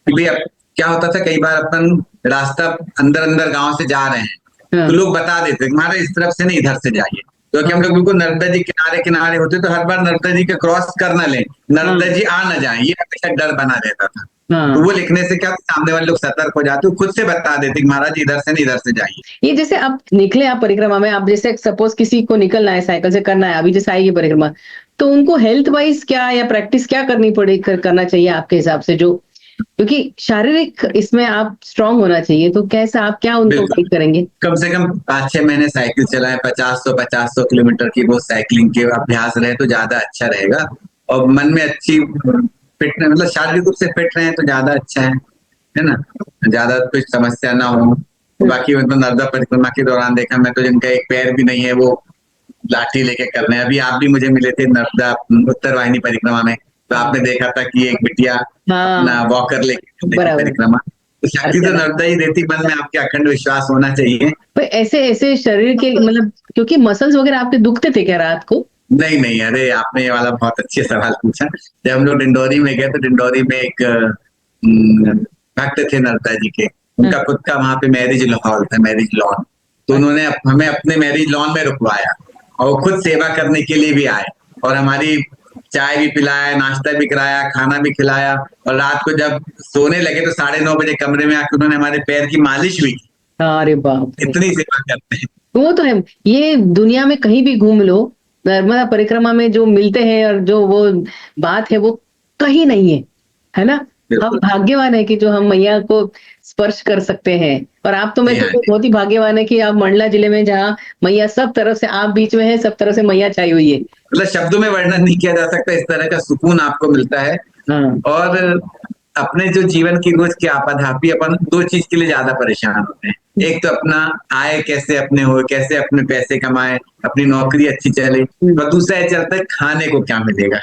क्योंकि अब क्या होता था, कई बार अपन रास्ता अंदर अंदर गांव से जा रहे हैं, तो लोग बता देते हमारे इस तरफ से नहीं इधर से जाइए, क्योंकि हम लोग बिल्कुल नर्मदा जी किनारे किनारे होते, तो हर बार नर्मदा जी के क्रॉस कर न लें, नर्मदा जी आ न जाए, ये हमेशा डर बना रहता था। तो वो लिखने से क्या सामने वाले लोग सतर्क हो जाते, खुद से बता देते कि महाराज इधर से नहीं इधर से जाइए। ये जैसे आप निकले आप परिक्रमा में, आप जैसे सपोज किसी को निकलना है साइकिल से करना है, अभी जैसे आएगी परिक्रमा, तो उनको हेल्थ वाइज क्या या प्रैक्टिस क्या करनी पड़ेगी, करना चाहिए आपके हिसाब से, जो क्योंकि शारीरिक इसमें आप स्ट्रांग होना चाहिए, तो कैसा आप क्या उनको गाइड करेंगे? कम से कम 5-6 महीने साइकिल चलाएं, 50-100 किलोमीटर की वो साइकिलिंग के अभ्यास रहे तो ज्यादा अच्छा रहेगा। और मन में अच्छी फिट, मतलब शारीरिक रूप से फिट रहे तो ज्यादा अच्छा है ना, ज्यादा कुछ समस्या ना हो। तो बाकी मतलब नर्मदा परिक्रमा के दौरान देखा मैं, तो जिनका एक पैर भी नहीं है वो लाठी लेके कर रहे हैं। अभी आप भी मुझे मिले थे नर्मदा उत्तर वाहिनी परिक्रमा में, तो आपने देखा था कि एक बिटिया अपना वॉकर लेके परिक्रमा, तो शक्ति तो नर्मदा ही देती, मन में आपके अखंड विश्वास होना चाहिए। तो ऐसे ऐसे शरीर के मतलब, क्योंकि मसल्स वगैरह आपके दुखते थे क्या रात को? नहीं, अरे आपने ये वाला बहुत अच्छे सवाल पूछा। जब हम लोग डिंडोरी में गए, तो डिंडोरी में एक भक्त थे नर्मदा जी के, उनका खुद का वहां पे मैरिज हॉल था, मैरिज लॉन, तो उन्होंने हमें अपने मैरिज लॉन में रुकवाया, और वो खुद सेवा करने के लिए भी आए, और हमारी चाय भी पिलाया, नाश्ता भी कराया, खाना भी खिलाया, और रात को जब सोने लगे तो 9:30 बजे कमरे में आकर उन्होंने हमारे पैर की मालिश भी की। अरे बाप, इतनी सेवा करते हैं। वो तो है, ये दुनिया में कहीं भी घूम लो, नर्मदा परिक्रमा में जो मिलते हैं और जो वो बात है वो कहीं नहीं है ना। हम भाग्यवान है कि जो हम मैया को स्पर्श कर सकते हैं। और आप तो मैं जी हाँ तो जी। बहुत ही भाग्यवान है कि आप मंडला जिले में जहाँ मैया सब तरफ से, आप बीच में है, सब तरफ से मैया छाई हुई है। मतलब शब्दों में वर्णन नहीं किया जा सकता, इस तरह का सुकून आपको मिलता है। हाँ और अपने जो जीवन की रोज की आपाधापी, अपन दो चीज के लिए ज्यादा परेशान होते हैं। एक तो अपना आय कैसे अपने हो, कैसे अपने पैसे कमाए, अपनी नौकरी अच्छी चले, और दूसरा ये चलता है खाने को क्या मिलेगा।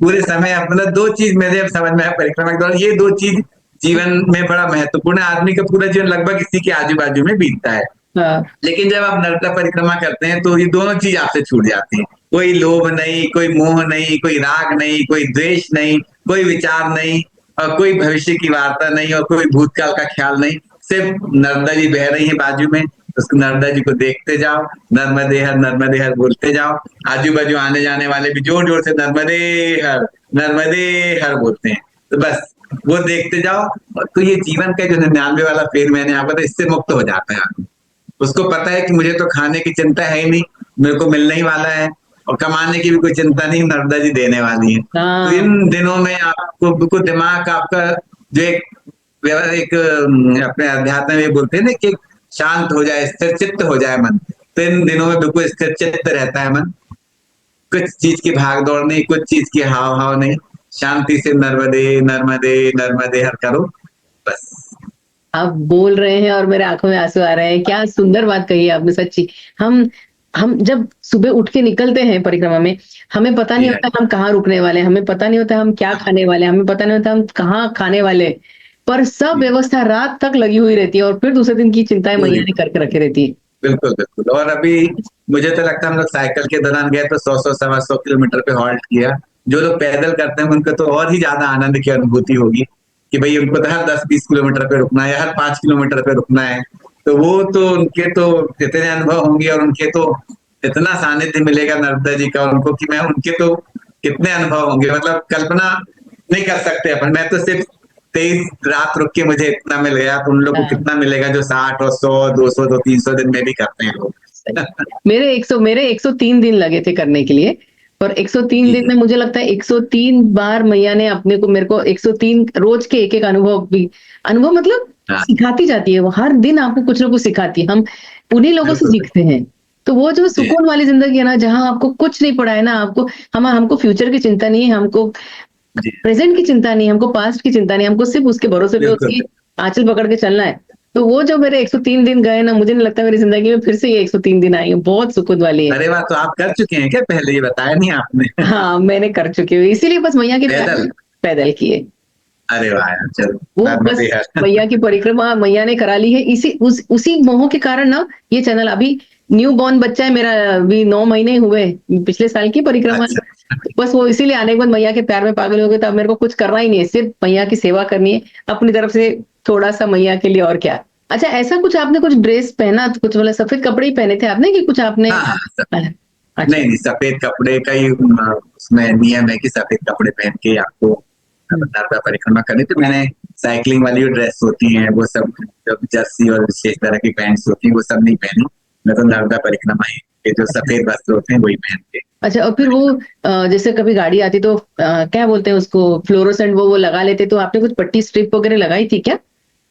पूरे समय मतलब दो चीज मेरे अब समझ में आया परिक्रमा के दौरान, ये दो चीज जीवन में बड़ा महत्वपूर्ण है। आदमी का पूरा जीवन लगभग इसी के आजू बाजू में बीतता है। हाँ लेकिन जब आप नर्मदा परिक्रमा करते हैं तो ये दोनों चीज आपसे छूट जाती है। कोई लोभ नहीं, कोई मोह नहीं, कोई राग नहीं, कोई द्वेष नहीं, कोई विचार नहीं, और कोई भविष्य की वार्ता नहीं, और कोई भूतकाल का ख्याल नहीं। सिर्फ नर्मदा जी बह रही है बाजू में, उसको नर्मदा जी को देखते जाओ, नर्मदे हर बोलते जाओ। आजू बाजू आने जाने वाले भी जोर जोर से नर्मदे हर बोलते हैं। तो बस वो देखते जाओ। तो ये जीवन का जो 99 वाला फेर मैंने आपको बताया, इससे मुक्त हो जाता है आदमी। उसको पता है कि मुझे तो खाने की चिंता है ही नहीं, मेरे को मिलने ही वाला है, और कमाने की भी कोई चिंता नहीं, नर्मदा जी देने वाली है। तो हाँ इन दिनों में आपको बिल्कुल दिमाग आपका जो एक अपने अध्यात्म में बोलते हैं ना कि शांत हो जाए, स्थिर चित्त हो जाए मन। तो इन दिनों में बिल्कुल स्थिर चित्त रहता है मन। कुछ चीज की भाग दौड़ नहीं, कुछ चीज की हाव भाव नहीं। शांति से नर्मदे नर्मदे नर्मदे हर करो, बस। आप बोल रहे हैं और मेरे आंखों में आंसू आ रहे हैं। क्या सुंदर बात कही है आपने, सच्ची। हम जब सुबह उठ के निकलते हैं परिक्रमा में, हमें पता नहीं जी हाँ होता हम कहाँ रुकने वाले हैं, हमें पता नहीं होता हम क्या खाने वाले हैं, हमें पता नहीं होता हम कहाँ खाने वाले हैं। पर सब जी, व्यवस्था रात तक लगी हुई रहती है, और फिर दूसरे दिन की चिंताएं मैया पूरी ने करके रखी रहती है। बिल्कुल बिल्कुल। और अभी मुझे तो लगता है हम लोग साइकिल के दौरान गए तो 100-100 किलोमीटर पे हॉल्ट किया। जो लोग पैदल करते हैं उनको तो और ही ज्यादा आनंद की अनुभूति होगी कि भाई उनको तो हर 10-20 किलोमीटर पे रुकना है, या हर 5 किलोमीटर पे रुकना है। तो वो तो उनके तो इतने अनुभव होंगे, और उनके तो इतना सानिध्य मिलेगा नर्मदा जी का उनको, कि मैं उनके तो कितने अनुभव होंगे, मतलब कल्पना नहीं कर सकते अपन। मैं तो सिर्फ 23 रात रुक के मुझे इतना मिल गया, तो उन लोग को हाँ कितना मिलेगा जो 60 और 100, 200 तो 300 दिन में भी करते हैं लोग। मेरे 103 दिन लगे थे करने के लिए। और 103 जी दिन जी। में मुझे लगता है 103 बार मैया ने अपने को, मेरे को 103 रोज के एक एक अनुभव भी, अनुभव मतलब हाँ सिखाती जाती है वो, हर दिन आपको कुछ ना कुछ सिखाती है। हम उन्हीं लोगों से बिल्कुल सीखते हैं। तो वो जो जी सुकून वाली जिंदगी है ना, जहाँ आपको कुछ नहीं पड़ा है ना, आपको हमको फ्यूचर की चिंता नहीं है, हमको जी प्रेजेंट की चिंता नहीं, हमको पास्ट की चिंता नहीं, हमको सिर्फ उसके भरोसे पे बिल्कुल। उसकी आंचल पकड़ के चलना है। तो वो जो मेरे 103 दिन गए ना, मुझे नहीं लगता मेरी जिंदगी में फिर से ये 103 दिन आई है। बहुत सुकून वाली है। अरे वाह, तो आप कर चुके हैं क्या पहले? ये बताया नहीं आपने। हाँ मैंने कर चुकी हूँ, इसीलिए बस मैया के प्यार पैदल? में पैदल किए। अरे वाह यार, चलो वो बस नर्मदे हर। मैया की परिक्रमा मैया ने करा ली है। उसी मोह के कारण ना, ये चैनल अभी न्यू बॉर्न बच्चा है मेरा, अभी 9 महीने हुए, पिछले साल की परिक्रमा है। अच्छा तो बस वो इसीलिए आने के बाद मैया के प्यार में पागल हो गए। तो अब मेरे को कुछ करना ही नहीं है, सिर्फ मैया की सेवा करनी है अपनी तरफ से, थोड़ा सा मैया के लिए, और क्या। अच्छा, ऐसा कुछ आपने कुछ ड्रेस पहना, तो कुछ मतलब सफेद कपड़े ही पहने थे आपने, कि कुछ आपने? हाँ हाँ अच्छा। नहीं नहीं, सफेद कपड़े का ही उसमें नियम है कि सफेद कपड़े पहन के आपको नर्मदा परिक्रमा करनी। तो मैंने साइकिलिंग वाली जो ड्रेस होती है वो सब, जो जर्सी और विशेष तरह की पैंट्स होती है वो सब नहीं पहनी। मैं तो नर्मदा परिक्रमा ही के जो सफेद वस्त्र होते हैं वही पहन के। अच्छा, और फिर वो जैसे कभी गाड़ी आती तो क्या बोलते हैं उसको, फ्लोरोसेंट वो लगा लेते, तो आपने कुछ पट्टी स्ट्रिप वगैरह लगाई थी क्या?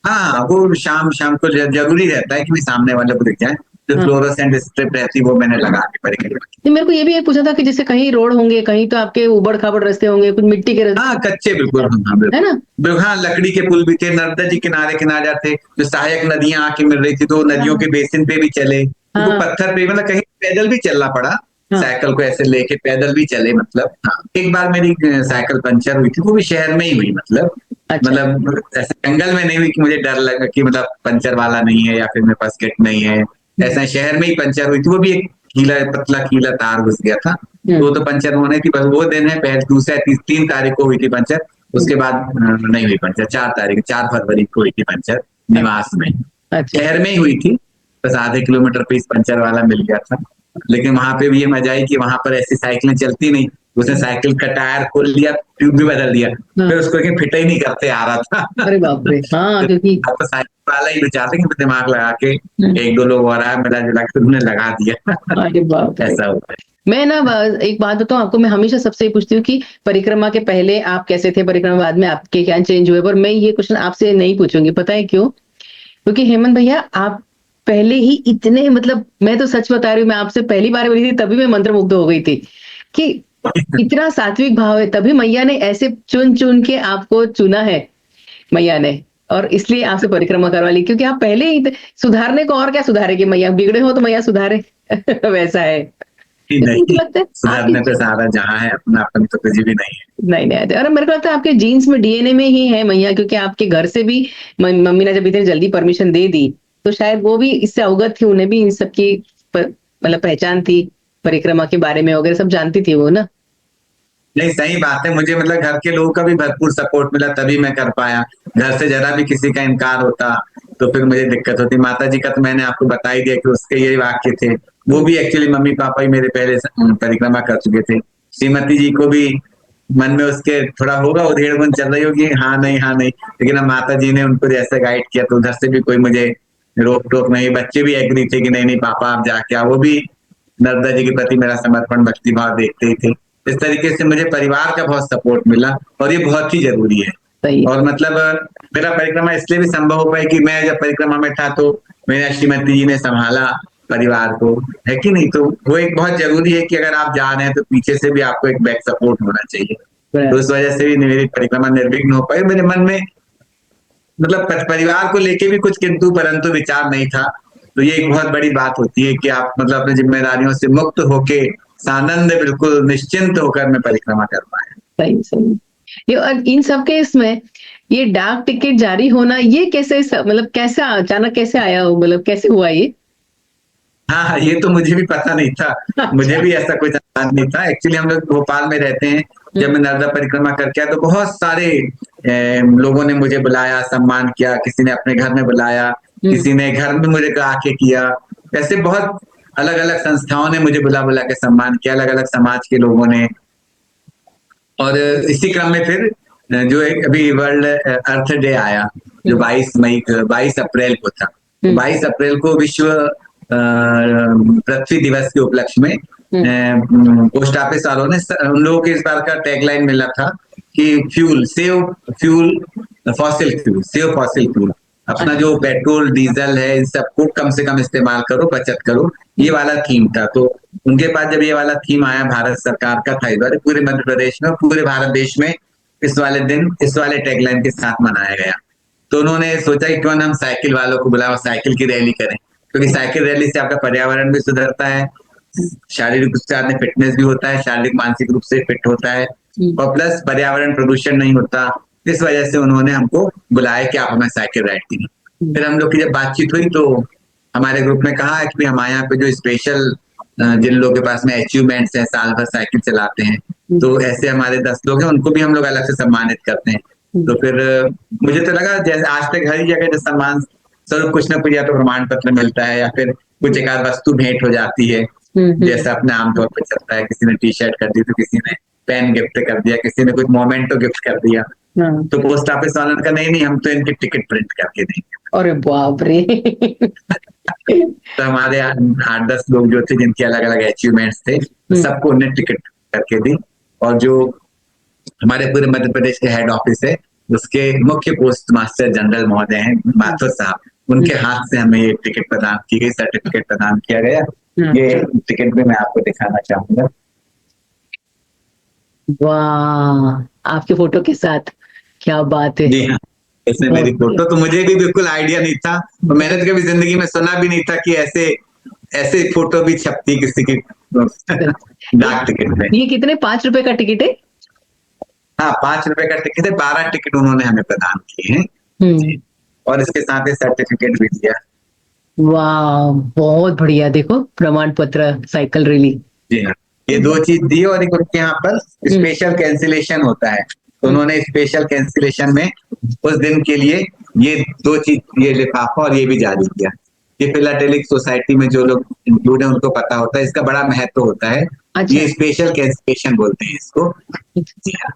हाँ, वो शाम शाम को जरूरी रहता है कि भी सामने वाले को दिख जाए। जो हाँ। फ्लोरोसेंट स्ट्रिप रहती है वो मैंने लगा के परिक्रमा की। नहीं, मेरे को ये भी एक पूछना था कि जैसे कहीं रोड होंगे, कहीं तो आपके उबड़ खाबड़ रास्ते होंगे, कुछ मिट्टी के हाँ कच्चे बिल्कुल, रास्ते, हाँ है बिल्कुल। ना? हाँ लकड़ी के पुल भी थे, नर्मदा जी किनारे किनारे थे, जो सहायक नदियां आके मिल रही थी, तो नदियों हाँ के बेसिन पे भी चले, तो हाँ पत्थर पे, मतलब कहीं पैदल भी चलना पड़ा। हाँ। साइकिल को ऐसे लेके पैदल भी चले, मतलब हाँ। एक बार मेरी साइकिल पंचर हुई थी, वो भी शहर में ही हुई, मतलब अच्छा। ऐसे जंगल में नहीं हुई कि मुझे डर लगा कि मतलब पंचर वाला नहीं है या फिर मेरे पास किट नहीं है। ऐसा शहर में ही पंचर हुई थी, वो भी एक कीला, पतला कीला तार घुस गया था। तो हम्म। तो पंचर होने की बस वो दिन है, पहले दूसरा 3 तारीख को हुई थी पंचर। उसके बाद नहीं हुई पंचर। 4 तारीख, 4 फरवरी को हुई थी पंचर, निवास में। अच्छा। शहर में ही हुई थी, बस आधे किलोमीटर पे इस पंचर वाला मिल गया था। लेकिन वहां पे भी ये मजा आई कि वहां पर ऐसी साइकिलें चलती नहीं, उसने साइकिल का टायर खोल लिया, ट्यूब भी बदल दिया, फिर उसको लेकिन फिट ही नहीं करते आ रहा था। अरे बाप रे, हाँ क्योंकि अब तो साइकिल वाला ही बेचाते कि दिमाग लगा के एक दो लोग और आया, मिला जुला के उन्होंने लगा दिया। अरे बाप रे। ऐसा होता है। मैं ना एक बात बताऊं आपको, मैं हमेशा सबसे ये पूछती हूँ कि परिक्रमा के पहले आप कैसे थे, परिक्रमा बाद में आपके क्या चेंज हुए, पर मैं ये क्वेश्चन आपसे नहीं पूछूंगी, पता है क्यों? क्योंकि हेमंत भैया आप पहले ही इतने, मतलब मैं तो सच बता रही हूँ, मैं आपसे पहली बार मिली थी तभी मैं मंत्रमुग्ध हो गई थी कि इतना सात्विक भाव है, तभी मैया ने ऐसे चुन चुन के आपको चुना है मैया ने, और इसलिए आपसे परिक्रमा करवा ली, क्योंकि आप पहले ही सुधारने को और क्या सुधारेगी मैया, बिगड़े हो तो मैया सुधारे। वैसा है। कि तो मुझे नहीं, लगता है सुधारने आपकी, पे सारा जहां है, अपना अपन तो कुछ भी नहीं है। नहीं नहीं आते, और मेरे को लगता है आपके जीन्स में, डीएनए में ही है मैया, क्योंकि आपके घर से भी मम्मी ने जब इतनी जल्दी परमिशन दे दी, तो शायद वो भी इससे अवगत थी, उन्हें भी इन सबकी मतलब पहचान थी, परिक्रमा के बारे में वगैरह सब जानती थी वो ना। नहीं, सही बात है। मुझे मतलब घर के लोगों का भी भरपूर सपोर्ट मिला, तभी मैं कर पाया। घर से जरा भी किसी का इनकार होता तो फिर मुझे दिक्कत होती। माता जी का तो मैंने आपको बता ही दिया कि उसके यही वाक्य थे। वो भी एक्चुअली मम्मी पापा ही मेरे पहले परिक्रमा कर चुके थे। श्रीमती जी को भी मन में उसके थोड़ा होगा, उधेड़ बुन चल रही होगी, हाँ नहीं हाँ नहीं, लेकिन अब माता जी ने उनको जैसे गाइड किया तो उधर से भी कोई मुझे रोक टोक नहीं। बच्चे भी एग्री थे कि नहीं नहीं पापा आप जाके आओ। वो भी नर्मदा जी के प्रति मेरा समर्पण भक्ति भाव देखते ही थे। इस तरीके से मुझे परिवार का बहुत सपोर्ट मिला, और ये बहुत ही जरूरी है। सही। और मतलब मेरा परिक्रमा इसलिए भी संभव हो पाया कि मैं जब परिक्रमा में था तो मेरा श्रीमती जी ने संभाला परिवार को, है कि नहीं? तो वो एक बहुत जरूरी है कि अगर आप जा रहे हैं तो पीछे से भी आपको एक बैक सपोर्ट होना चाहिए। तो उस वजह से भी मेरी परिक्रमा निर्विघ्न हो पाई। मेरे मन में मतलब परिवार को लेके भी कुछ किंतु परंतु विचार नहीं था। तो ये एक बहुत बड़ी बात होती है कि आप मतलब अपनी जिम्मेदारियों से मुक्त होके सानंद बिल्कुल निश्चिंत होकर मैं परिक्रमा कर पाया। सही सही। ये और इन सब के इसमें ये डाक टिकट जारी होना, ये कैसे मतलब कैसा अचानक कैसे आया हो, मतलब कैसे हुआ ये? हाँ हाँ, ये तो मुझे भी पता नहीं था। मुझे भी ऐसा कुछ अंदाज नहीं था। एक्चुअली हम लोग भोपाल में रहते हैं। जब मैं नर्मदा परिक्रमा करके आया तो बहुत सारे लोगों ने मुझे बुलाया, सम्मान किया। किसी ने अपने घर में बुलाया, किसी ने घर में मुझे आके किया। ऐसे बहुत अलग अलग संस्थाओं ने मुझे बुला बुला के सम्मान किया, अलग अलग समाज के लोगों ने। और इसी क्रम में फिर जो एक अभी वर्ल्ड अर्थ डे आया, जो 22 अप्रैल को था। 22 अप्रैल को विश्व पृथ्वी दिवस के उपलक्ष्य में पोस्ट ऑफिस वालों ने उन लोगों के इस बार का टैगलाइन मिला था कि सेव फॉसिल फ्यूल। अपना जो पेट्रोल डीजल है इन सबको कम से कम इस्तेमाल करो, बचत करो, ये वाला थीम था। तो उनके पास जब ये वाला थीम आया, भारत सरकार का था, इस बार पूरे मध्य प्रदेश में, पूरे भारत देश में इस वाले दिन इस वाले टैगलाइन के साथ मनाया गया। तो उन्होंने सोचा कि क्यों ना हम साइकिल वालों को बुलाओ, साइकिल की रैली करें, क्योंकि साइकिल रैली से आपका पर्यावरण भी सुधरता है, शारीरिक रूप से आदमी फिटनेस भी होता है, शारीरिक मानसिक रूप से फिट होता है, और प्लस पर्यावरण प्रदूषण नहीं होता। इस वजह से उन्होंने हमको बुलाया कि आप हमें साइकिल राइड कीजिए। फिर हम लोग की जब बातचीत हुई तो हमारे ग्रुप में कहा है कि हमारे यहाँ पे जो स्पेशल जिन लोगों के पास में अचीवमेंट्स है, साल भर साइकिल चलाते हैं, तो ऐसे हमारे 10 लोग हैं, उनको भी हम लोग अलग से सम्मानित करते हैं। तो फिर मुझे तो लगा जैसे आज तक हर जगह जो सम्मान स्वरूप कुछ ना कुछ या तो प्रमाण पत्र मिलता है या फिर कुछ एक आध वस्तु भेंट हो जाती है, जैसा अपने आमतौर पर चलता है। किसी ने टी शर्ट कर दी, तो किसी ने पेन गिफ्ट कर दिया, किसी ने कुछ मोमेंटो गिफ्ट कर दिया। तो पोस्ट ऑफिस वालों ने कहा नहीं नहीं, हम तो इनके टिकट प्रिंट करके देंगे। अरे बाप रे। तो हमारे 8-10 लोग जो थे जिनके अलग अलग अचीवमेंट्स थे, सबको उन्हें टिकट करके दी। और जो हमारे पूरे मध्य प्रदेश के हेड ऑफिस है, उसके मुख्य पोस्ट मास्टर जनरल महोदय हैं माथुर साहब, उनके हाथ से हमें ये टिकट प्रदान की गई, सर्टिफिकेट प्रदान किया गया। ये टिकट भी मैं आपको दिखाना चाहूंगा। वाह, आपके फोटो के साथ, क्या बात है। जी हाँ, इसमें मेरी फोटो। तो मुझे भी बिल्कुल आइडिया नहीं था, और मैंने तो कभी जिंदगी में सुना भी नहीं था कि ऐसे ऐसे फोटो भी छपती किसी की डाक टिकट में। ये कितने, 5 रुपए का टिकट है? हाँ, 5 रुपए का टिकट है। 12 टिकट उन्होंने हमें प्रदान किए हैं, और इसके साथ ही सर्टिफिकेट भी दिया। वाह, बहुत बढ़िया। देखो, प्रमाण पत्र, साइकिल रैली। जी हाँ, ये 2 चीज दी, और एक उनके यहाँ पर स्पेशल कैंसिलेशन होता है, तो उन्होंने स्पेशल कैंसिलेशन में उस दिन के लिए ये 2 चीज, ये लिफाफा और ये भी जारी किया। ये फिलाटेलिक सोसाइटी में जो लोग इंक्लूड है उनको पता होता है, इसका बड़ा महत्व होता है। अच्छा ये स्पेशल कैंसिलेशन बोलते हैं इसको। जी हाँ।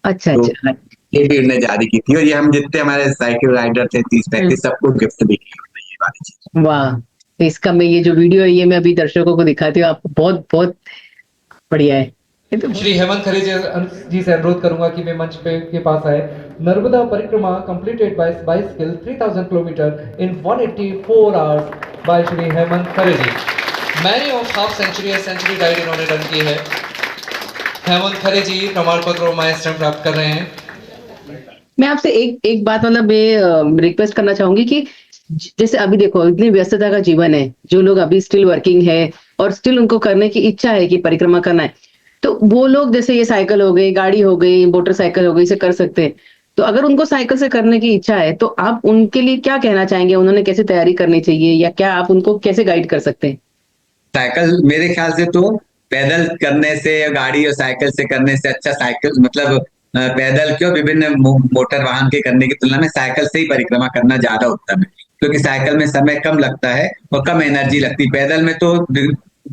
अच्छा तो अच्छा। ये भी उन्होंने जारी की थी, और ये हम जितने हमारे साइकिल राइडर थे 30-35 सबको गिफ्ट भी किया उन्होंने ये वाली चीज। वाह, तो इसका मैं ये जो वीडियो है ये मैं अभी दर्शकों को दिखाती हूँ, आपको बहुत बहुत बढ़िया है ये तो। श्री हेमंत खरे जी से अनुरोध करूंगा कि वे मंच पे के पास आए। नर्मदा परिक्रमा completed by bicycle 3000 kilometre in 184 hours by Shri Hemant Khare ji. Many of half century ride इन्होंने रन की है। हेमंत खरे जी प्रमाण पत्र और माई स्टैम्प प्राप्त कर रहे हैं। मैं आपसे एक बात मतलब मैं रिक्वेस्ट करना चाहूंगी कि जैसे अभी देखो इतनी व्यस्तता का जीवन है, जो लोग अभी स्टिल वर्किंग है और स्टिल उनको करने की इच्छा है कि परिक्रमा करना है, तो वो लोग जैसे ये साइकिल हो गई, गाड़ी हो गई, मोटरसाइकिल हो गई, इसे कर सकते हैं। तो अगर उनको साइकिल से करने की इच्छा है तो आप उनके लिए क्या कहना चाहेंगे, उन्होंने कैसे तैयारी करनी चाहिए या क्या आप उनको कैसे गाइड कर सकते हैं? साइकिल मेरे ख्याल से तो पैदल करने से या गाड़ी और साइकिल से करने से अच्छा, साइकिल मतलब पैदल क्यों, विभिन्न मोटर वाहन के करने की तुलना में साइकिल से ही परिक्रमा करना ज्यादा उत्तम है, क्योंकि साइकिल में समय कम लगता है और कम एनर्जी लगती है। पैदल में तो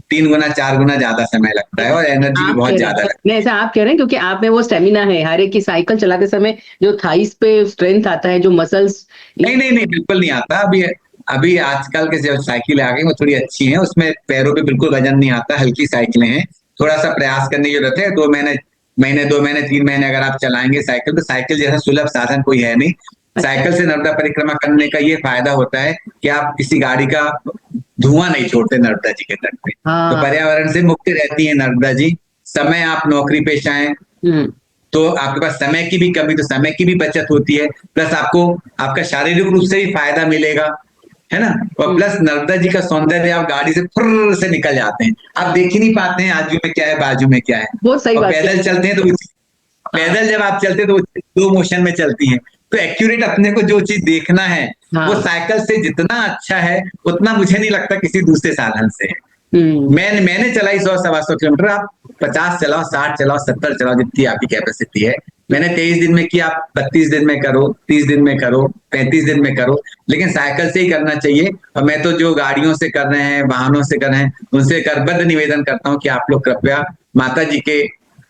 3 गुना 4 गुना ज्यादा समय लगता है और एनर्जी भी आप बहुत कह रहे ज्यादा हैं लगती नहीं, है। ऐसा आप कह रहे हैं क्योंकि आप में वो स्टेमिना है, हर एक की साइकिल चलाते समय जो थाइस पे स्ट्रेंथ आता है, जो मसल्स। नहीं नहीं नहीं, बिल्कुल नहीं आता। अभी अभी आजकल के जो साइकिल आ गई वो थोड़ी अच्छी हैं, उसमें पैरों पे बिल्कुल वजन नहीं आता, हल्की साइकिलें हैं। थोड़ा सा प्रयास करने की जरूरत है। 2 महीने 3 महीने अगर आप चलाएंगे साइकिल, तो साइकिल जैसा सुलभ साधन कोई है नहीं। साइकिल से नर्मदा परिक्रमा करने का ये फायदा होता है कि आप किसी गाड़ी का धुआं नहीं छोड़ते नर्मदा जी के तट पे, तो हाँ। पर्यावरण से मुक्त रहती है नर्मदा जी। समय, आप नौकरी पेशा हैं हम्म। तो आपके पास समय की भी कमी, तो समय की भी बचत होती है, प्लस आपको आपका शारीरिक रूप से भी फायदा मिलेगा, है ना। और प्लस नर्मदा जी का सौंदर्य, आप गाड़ी से फुर्र से निकल जाते हैं, आप देख ही नहीं पाते हैं आजू में क्या है बाजू में क्या है। बहुत सही और बात पैदल चलते हैं तो पैदल जब आप चलते हैं तो स्लो मोशन में चलती है, तो एक्यूरेट अपने को जो चीज देखना है वो हाँ। साइकिल से जितना अच्छा है उतना मुझे नहीं लगता किसी दूसरे साधन से है। हम्म। मैंने चलाई 100-125 किलोमीटर। आप 50 चलाओ, 60 चलाओ, 70 चलाओ, जितनी आपकी कैपेसिटी है। मैंने 23 दिन में की, आप 32 दिन में करो, 30 दिन में करो, 35 दिन में करो, लेकिन साइकिल से ही करना चाहिए। और मैं तो जो गाड़ियों से कर रहे हैं, वाहनों से कर रहे हैं, उनसे करबद्ध निवेदन करता हूँ कि आप लोग कृपया माता जी के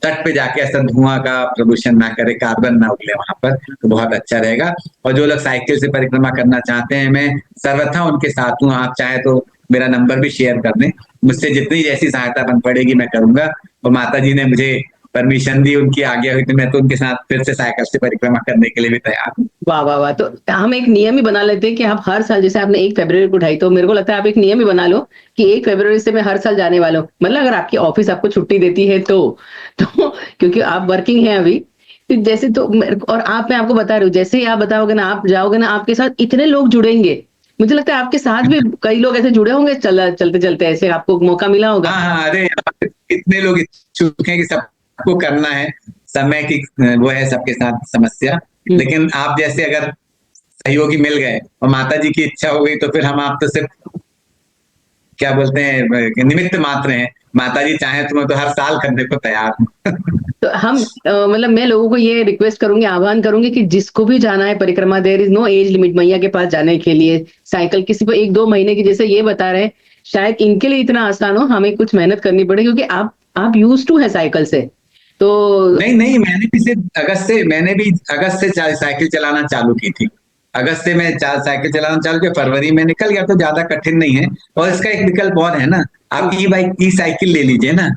तट पे जाके ऐसा धुआं का प्रदूषण ना करे, कार्बन ना उगले वहां पर, तो बहुत अच्छा रहेगा। और जो लोग साइकिल से परिक्रमा करना चाहते हैं, मैं सर्वथा उनके साथ हूँ। आप चाहे तो मेरा नंबर भी शेयर कर दें, मुझसे जितनी जैसी सहायता बन पड़ेगी मैं करूंगा। और माता जी ने मुझे परमिशन दी, उनकी आज्ञा हुई, तो मैं तो उनके साथ फिर से साइकिल से परिक्रमा करने के लिए भी तैयार हूँ। वाह वाह वाह, तो हम एक नियम ही बना लेते हैं कि आप हर साल, जैसे आपने 1 फरवरी को उठाई, तो मेरे को लगता है आप एक नियम ही बना लो कि 1 फरवरी से मैं हर साल जाने वाला हूँ, मतलब अगर आपकी ऑफिस आपको छुट्टी देती है तो क्योंकि आप वर्किंग हैं अभी, तो जैसे तो और मैं आपको बता रही हूँ, जैसे ही आप बताओगे ना, आप जाओगे ना, आपके साथ इतने लोग जुड़ेंगे, मुझे लगता है आपके साथ भी कई लोग ऐसे जुड़े होंगे, चलते चलते ऐसे आपको मौका मिला होगा। हाँ हाँ, अरे यहाँ पे इतने लोग इच्छुक हैं कि सबको करना है। समय की वो है सबके साथ समस्या, लेकिन आप जैसे अगर सहयोगी मिल गए और माता जी की इच्छा हो गई, तो फिर हम आप तो सिर्फ क्या बोलते हैं, निमित्त मात्र हैं। माता जी चाहे तो मैं तो हर साल करने को तैयार हूँ। तो हम मतलब मैं लोगों को ये रिक्वेस्ट करूंगी, आह्वान करूंगी कि जिसको भी जाना है परिक्रमा, there is no age limit मैया के पास जाने के लिए। साइकिल किसी को 1-2 महीने की, जैसे ये बता रहे हैं, शायद इनके लिए इतना आसान हो, हमें कुछ मेहनत करनी पड़े, क्योंकि आप यूज टू है साइकिल से तो। नहीं नहीं, मैंने भी अगस्त से साइकिल चलाना चालू की थी। अगस्त से मैं साइकिल चलाना चालू किया, फरवरी में निकल गया, तो ज्यादा कठिन नहीं है। और इसका एक विकल्प और है ना, आप ई साइकिल ले लीजिए ना।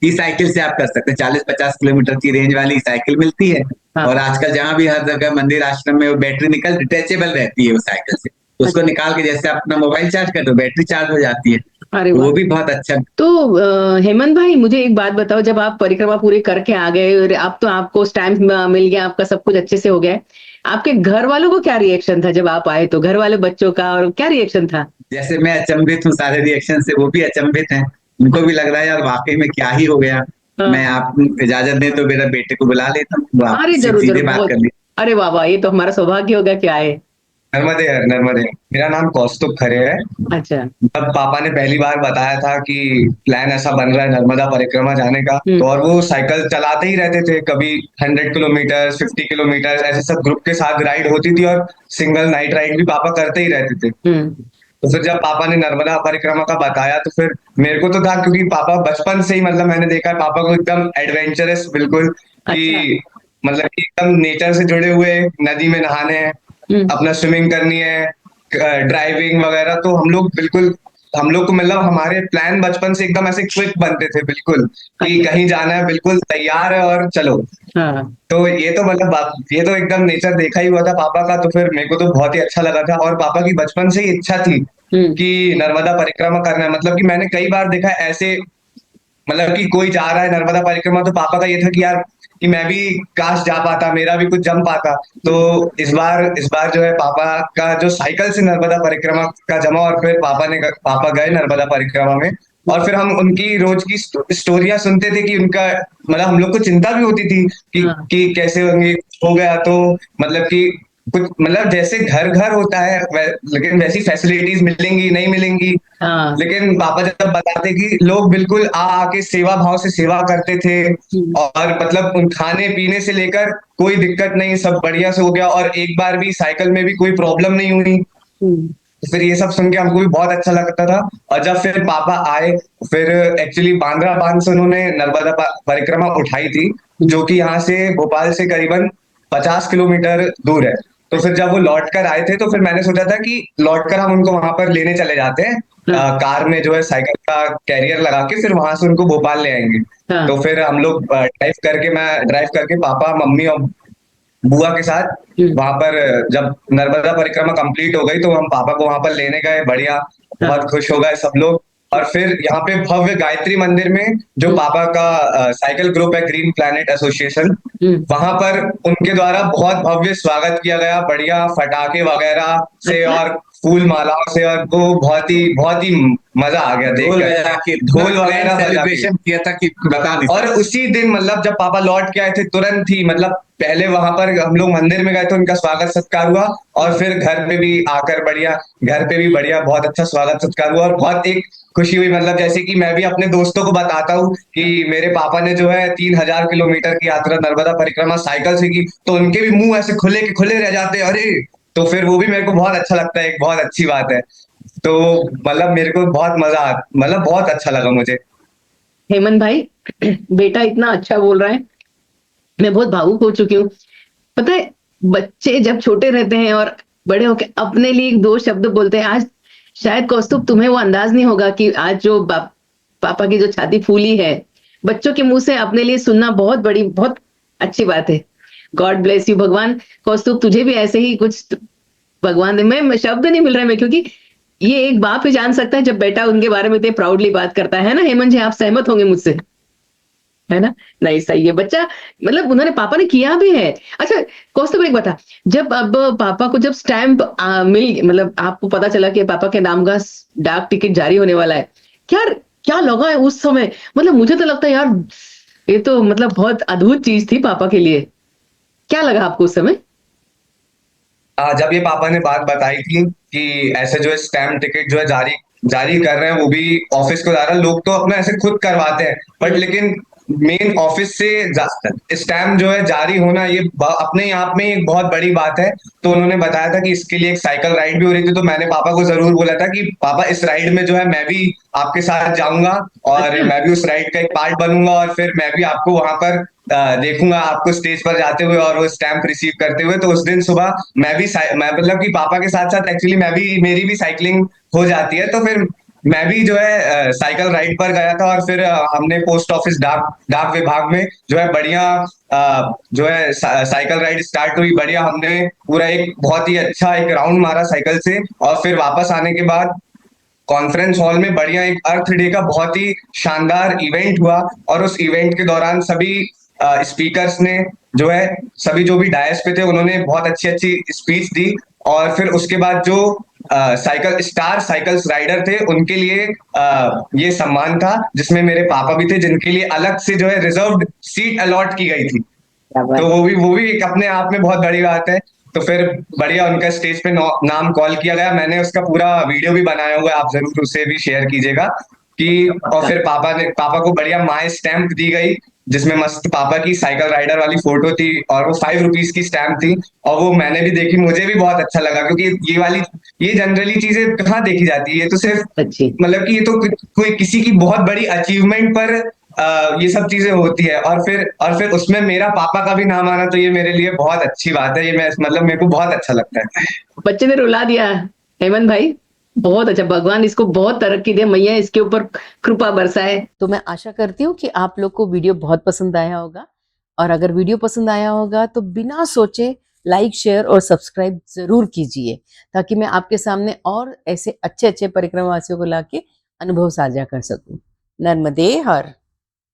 ई साइकिल से आप कर सकते हैं, 40-50 किलोमीटर की रेंज वाली साइकिल मिलती है। हाँ। और आजकल जहां भी हर जगह मंदिर आश्रम में वो बैटरी निकल डिटेचेबल रहती है वो साइकिल से, उसको निकाल के जैसे अपना मोबाइल चार्ज कर दो, बैटरी चार्ज हो जाती है, अरे तो वाह। वो भी बहुत अच्छा। तो हेमंत भाई मुझे एक बात बताओ, जब आप परिक्रमा पूरी करके आ गए और अब तो आपको स्टैम्प मिल गया, आपका सब कुछ अच्छे से हो गया है, आपके घर वालों को क्या रिएक्शन था जब आप आए, तो घर वाले बच्चों का और क्या रिएक्शन था? जैसे मैं अचंभित हूँ सारे रिएक्शन से, वो भी अचंभित हैं। उनको भी लग रहा है यार वाकई में क्या ही हो गया। हाँ। मैं, आप इजाजत दें तो मेरा बेटे को बुला लेता हूँ, वो आप अरे जरूर सीधे जरूर, बात बहुत। कर ली। अरे वाह वाह, ये तो हमारा सौभाग्य होगा कि आए। नर्मदे नर्मदे। मेरा नाम कौस्तुभ खरे है। अच्छा। जब पापा ने पहली बार बताया था कि प्लान ऐसा बन रहा है नर्मदा परिक्रमा जाने का, तो और वो साइकिल चलाते ही रहते थे, कभी 100 किलोमीटर 50 किलोमीटर ऐसे सब ग्रुप के साथ राइड होती थी, और सिंगल नाइट राइड भी पापा करते ही रहते थे। तो फिर जब पापा ने नर्मदा परिक्रमा का बताया तो फिर मेरे को तो था, क्योंकि पापा बचपन से ही मतलब मैंने देखा है पापा को एकदम एडवेंचरस बिल्कुल, कि मतलब कि एकदम नेचर से जुड़े हुए, नदी में नहाने हैं, अपना स्विमिंग करनी है, ड्राइविंग वगैरह। तो हम लोग को मतलब हमारे प्लान बचपन से एकदम ऐसे क्विक बनते थे बिल्कुल, कि कहीं जाना है बिल्कुल तैयार है और चलो। हाँ। तो ये तो मतलब ये तो एकदम नेचर देखा ही हुआ था पापा का, तो फिर मेरे को तो बहुत ही अच्छा लगा था। और पापा की बचपन से ही इच्छा थी कि नर्मदा परिक्रमा करना है। मतलब कि मैंने कई बार देखा है ऐसे, मतलब कि कोई जा रहा है नर्मदा परिक्रमा तो पापा का ये था कि यार कि मैं भी काश जा पाता, मेरा भी कुछ जम पाता। तो इस बार जो है पापा का जो साइकिल से नर्मदा परिक्रमा का जमा, और फिर पापा गए नर्मदा परिक्रमा में। और फिर हम उनकी रोज की स्टोरियां सुनते थे कि उनका, मतलब हम लोग को चिंता भी होती थी कि कैसे होंगे, हो गया तो मतलब कि कुछ, मतलब जैसे घर घर होता है लेकिन वैसी फैसिलिटीज मिलेंगी नहीं मिलेंगी। हाँ। लेकिन पापा जब बताते कि लोग बिल्कुल आके सेवा भाव से सेवा करते थे, और मतलब उन खाने पीने से लेकर कोई दिक्कत नहीं, सब बढ़िया से हो गया, और एक बार भी साइकिल में भी कोई प्रॉब्लम नहीं हुई। तो फिर ये सब सुन के हमको भी बहुत अच्छा लगता था। और जब फिर पापा आए, फिर एक्चुअली बांद्रा बांध से उन्होंने नर्मदा परिक्रमा उठाई थी, जो कि यहाँ से भोपाल से करीबन 50 किलोमीटर दूर है। तो फिर जब वो लौट कर आए थे तो फिर मैंने सोचा था कि लौट कर हम उनको वहां पर लेने चले जाते हैं, कार में जो है साइकिल का कैरियर लगा के, फिर वहां से उनको भोपाल ले आएंगे। तो फिर हम लोग मैं ड्राइव करके पापा मम्मी और बुआ के साथ वहां पर, जब नर्मदा परिक्रमा कंप्लीट हो गई तो हम पापा को वहां पर लेने गए, बढ़िया, बहुत खुश हो गए सब लोग। और फिर यहाँ पे भव्य गायत्री मंदिर में, जो पापा का साइकिल ग्रुप है ग्रीन प्लैनेट एसोसिएशन, वहां पर उनके द्वारा बहुत भव्य स्वागत किया गया, बढ़िया फटाके वगैरह से और फूल मालाओं से, और वो बहुत ही मजा आ गया ढोल वगैरह सेलिब्रेशन किया था कि बता नहीं। और उसी दिन मतलब जब पापा लौट के आए थे तुरंत ही, मतलब पहले वहां पर हम लोग मंदिर में गए थे, उनका स्वागत सत्कार हुआ, और फिर घर पे भी आकर घर पे भी बढ़िया बहुत अच्छा स्वागत सत्कार हुआ, और बहुत एक खुशी हुई। मतलब जैसे कि मैं भी अपने दोस्तों को बताता हूँ कि मेरे पापा ने जो है 3000 किलोमीटर की यात्रा नर्मदा परिक्रमा साइकिल से की, तो उनके भी मुंह ऐसे खुले के खुले रह जाते हैं, अरे। तो फिर वो भी मेरे को बहुत अच्छा लगता है, एक बहुत अच्छी बात है। तो मतलब मेरे को मतलब बहुत अच्छा लगा मुझे। हेमंत भाई, बेटा इतना अच्छा बोल रहा है, मैं बहुत भावुक हो चुकी हूँ। पता है, बच्चे जब छोटे रहते हैं और बड़े होके अपने लिए दो शब्द बोलते हैं। आज शायद कौस्तुभ तुम्हें वो अंदाज नहीं होगा कि आज जो पापा की जो छाती फूली है, बच्चों के मुंह से अपने लिए सुनना बहुत अच्छी बात है। God bless you. भगवान कौस्तुभ तुझे भी ऐसे ही कुछ भगवान दे। मैं शब्द नहीं मिल रहे मैं, क्योंकि ये एक बाप ही जान सकता है जब बेटा उनके बारे में इतने प्राउडली बात करता है ना। हेमंत जी, आप सहमत होंगे मुझसे, है ना? नहीं, सही है बच्चा, मतलब उन्होंने, पापा ने किया भी है। अच्छा कौस्तुभ, एक बता, जब अब पापा को जब स्टैंप मतलब आपको पता चला कि पापा के नाम का डाक टिकट जारी होने वाला है, क्या लगा है उस समय? मतलब मुझे तो लगता है यार ये तो मतलब बहुत अद्भुत चीज थी पापा के लिए। क्या लगा आपको उस समय? जब ये पापा ने बात बताई थी कि ऐसे जो है स्टैम्प टिकट जो है जारी जारी कर रहे हैं, वो भी ऑफिस को जा रहा है, लोग तो अपना ऐसे खुद करवाते हैं, बट लेकिन मेन ऑफिस से स्टैम्प जो है जारी होना, ये अपने आप में एक बहुत बड़ी बात है। तो उन्होंने बताया था कि इसके लिए एक साइकिल राइड भी हो रही थी, तो मैंने पापा को जरूर बोला था कि पापा इस राइड में जो है मैं भी आपके साथ जाऊंगा, और मैं भी उस राइड का एक पार्ट बनूंगा, और फिर मैं भी आपको वहां पर देखूंगा, आपको स्टेज पर जाते हुए और वो स्टैम्प रिसीव करते हुए। तो उस दिन सुबह मैं मतलब कि पापा के साथ साथ एक्चुअली मेरी भी साइकिलिंग हो जाती है, तो फिर मैं भी जो है साइकिल राइड पर गया था, और फिर हमने पोस्ट ऑफिस डाक विभाग में जो है बढ़िया जो है साइकिल राइड स्टार्ट हुई, बढ़िया हमने पूरा एक बहुत ही अच्छा एक राउंड मारा साइकिल से, और फिर वापस आने के बाद कॉन्फ्रेंस हॉल में बढ़िया एक अर्थ डे का बहुत ही शानदार इवेंट हुआ। और उस इवेंट के दौरान सभी स्पीकर्स ने जो है, सभी जो भी डायस पे थे, उन्होंने बहुत अच्छी अच्छी स्पीच दी। और फिर उसके बाद जो साइकिल्स राइडर थे, उनके लिए ये सम्मान था, जिसमें मेरे पापा भी थे, जिनके लिए अलग से जो है रिजर्व्ड सीट अलॉट की गई थी। तो वो भी एक अपने आप में बहुत बड़ी बात है। तो फिर बढ़िया उनका स्टेज पे नाम कॉल किया गया, मैंने उसका पूरा वीडियो भी बनाया हुआ है, आप जरूर उसे भी शेयर कीजिएगा कि। और फिर पापा को बढ़िया माई स्टैंप दी गई, जिसमें मस्त पापा की साइकिल राइडर वाली फोटो थी, और वो ₹5 की स्टैंप थी, और वो मैंने भी देखी, मुझे भी बहुत अच्छा लगा, क्योंकि ये जनरली चीजें कहाँ देखी जाती है, ये तो सिर्फ अच्छी मतलब कि ये तो कोई किसी की बहुत बड़ी अचीवमेंट पर ये सब चीजें होती है, और फिर उसमें मेरा पापा का भी नाम आना, तो ये मेरे लिए बहुत अच्छी बात है। ये मैं मतलब मेरे को बहुत अच्छा लगता है। बच्चे ने रुला दिया हेमंत भाई, बहुत अच्छा, भगवान इसको बहुत तरक्की दे, मैया इसके ऊपर कृपा बरसाए। तो मैं आशा करती हूँ कि आप लोग को वीडियो बहुत पसंद आया होगा, और अगर वीडियो पसंद आया होगा तो बिना सोचे लाइक, शेयर और सब्सक्राइब जरूर कीजिए, ताकि मैं आपके सामने और ऐसे अच्छे अच्छे परिक्रमावासियों को लाके अनुभव साझा कर सकूं। नर्मदे हर।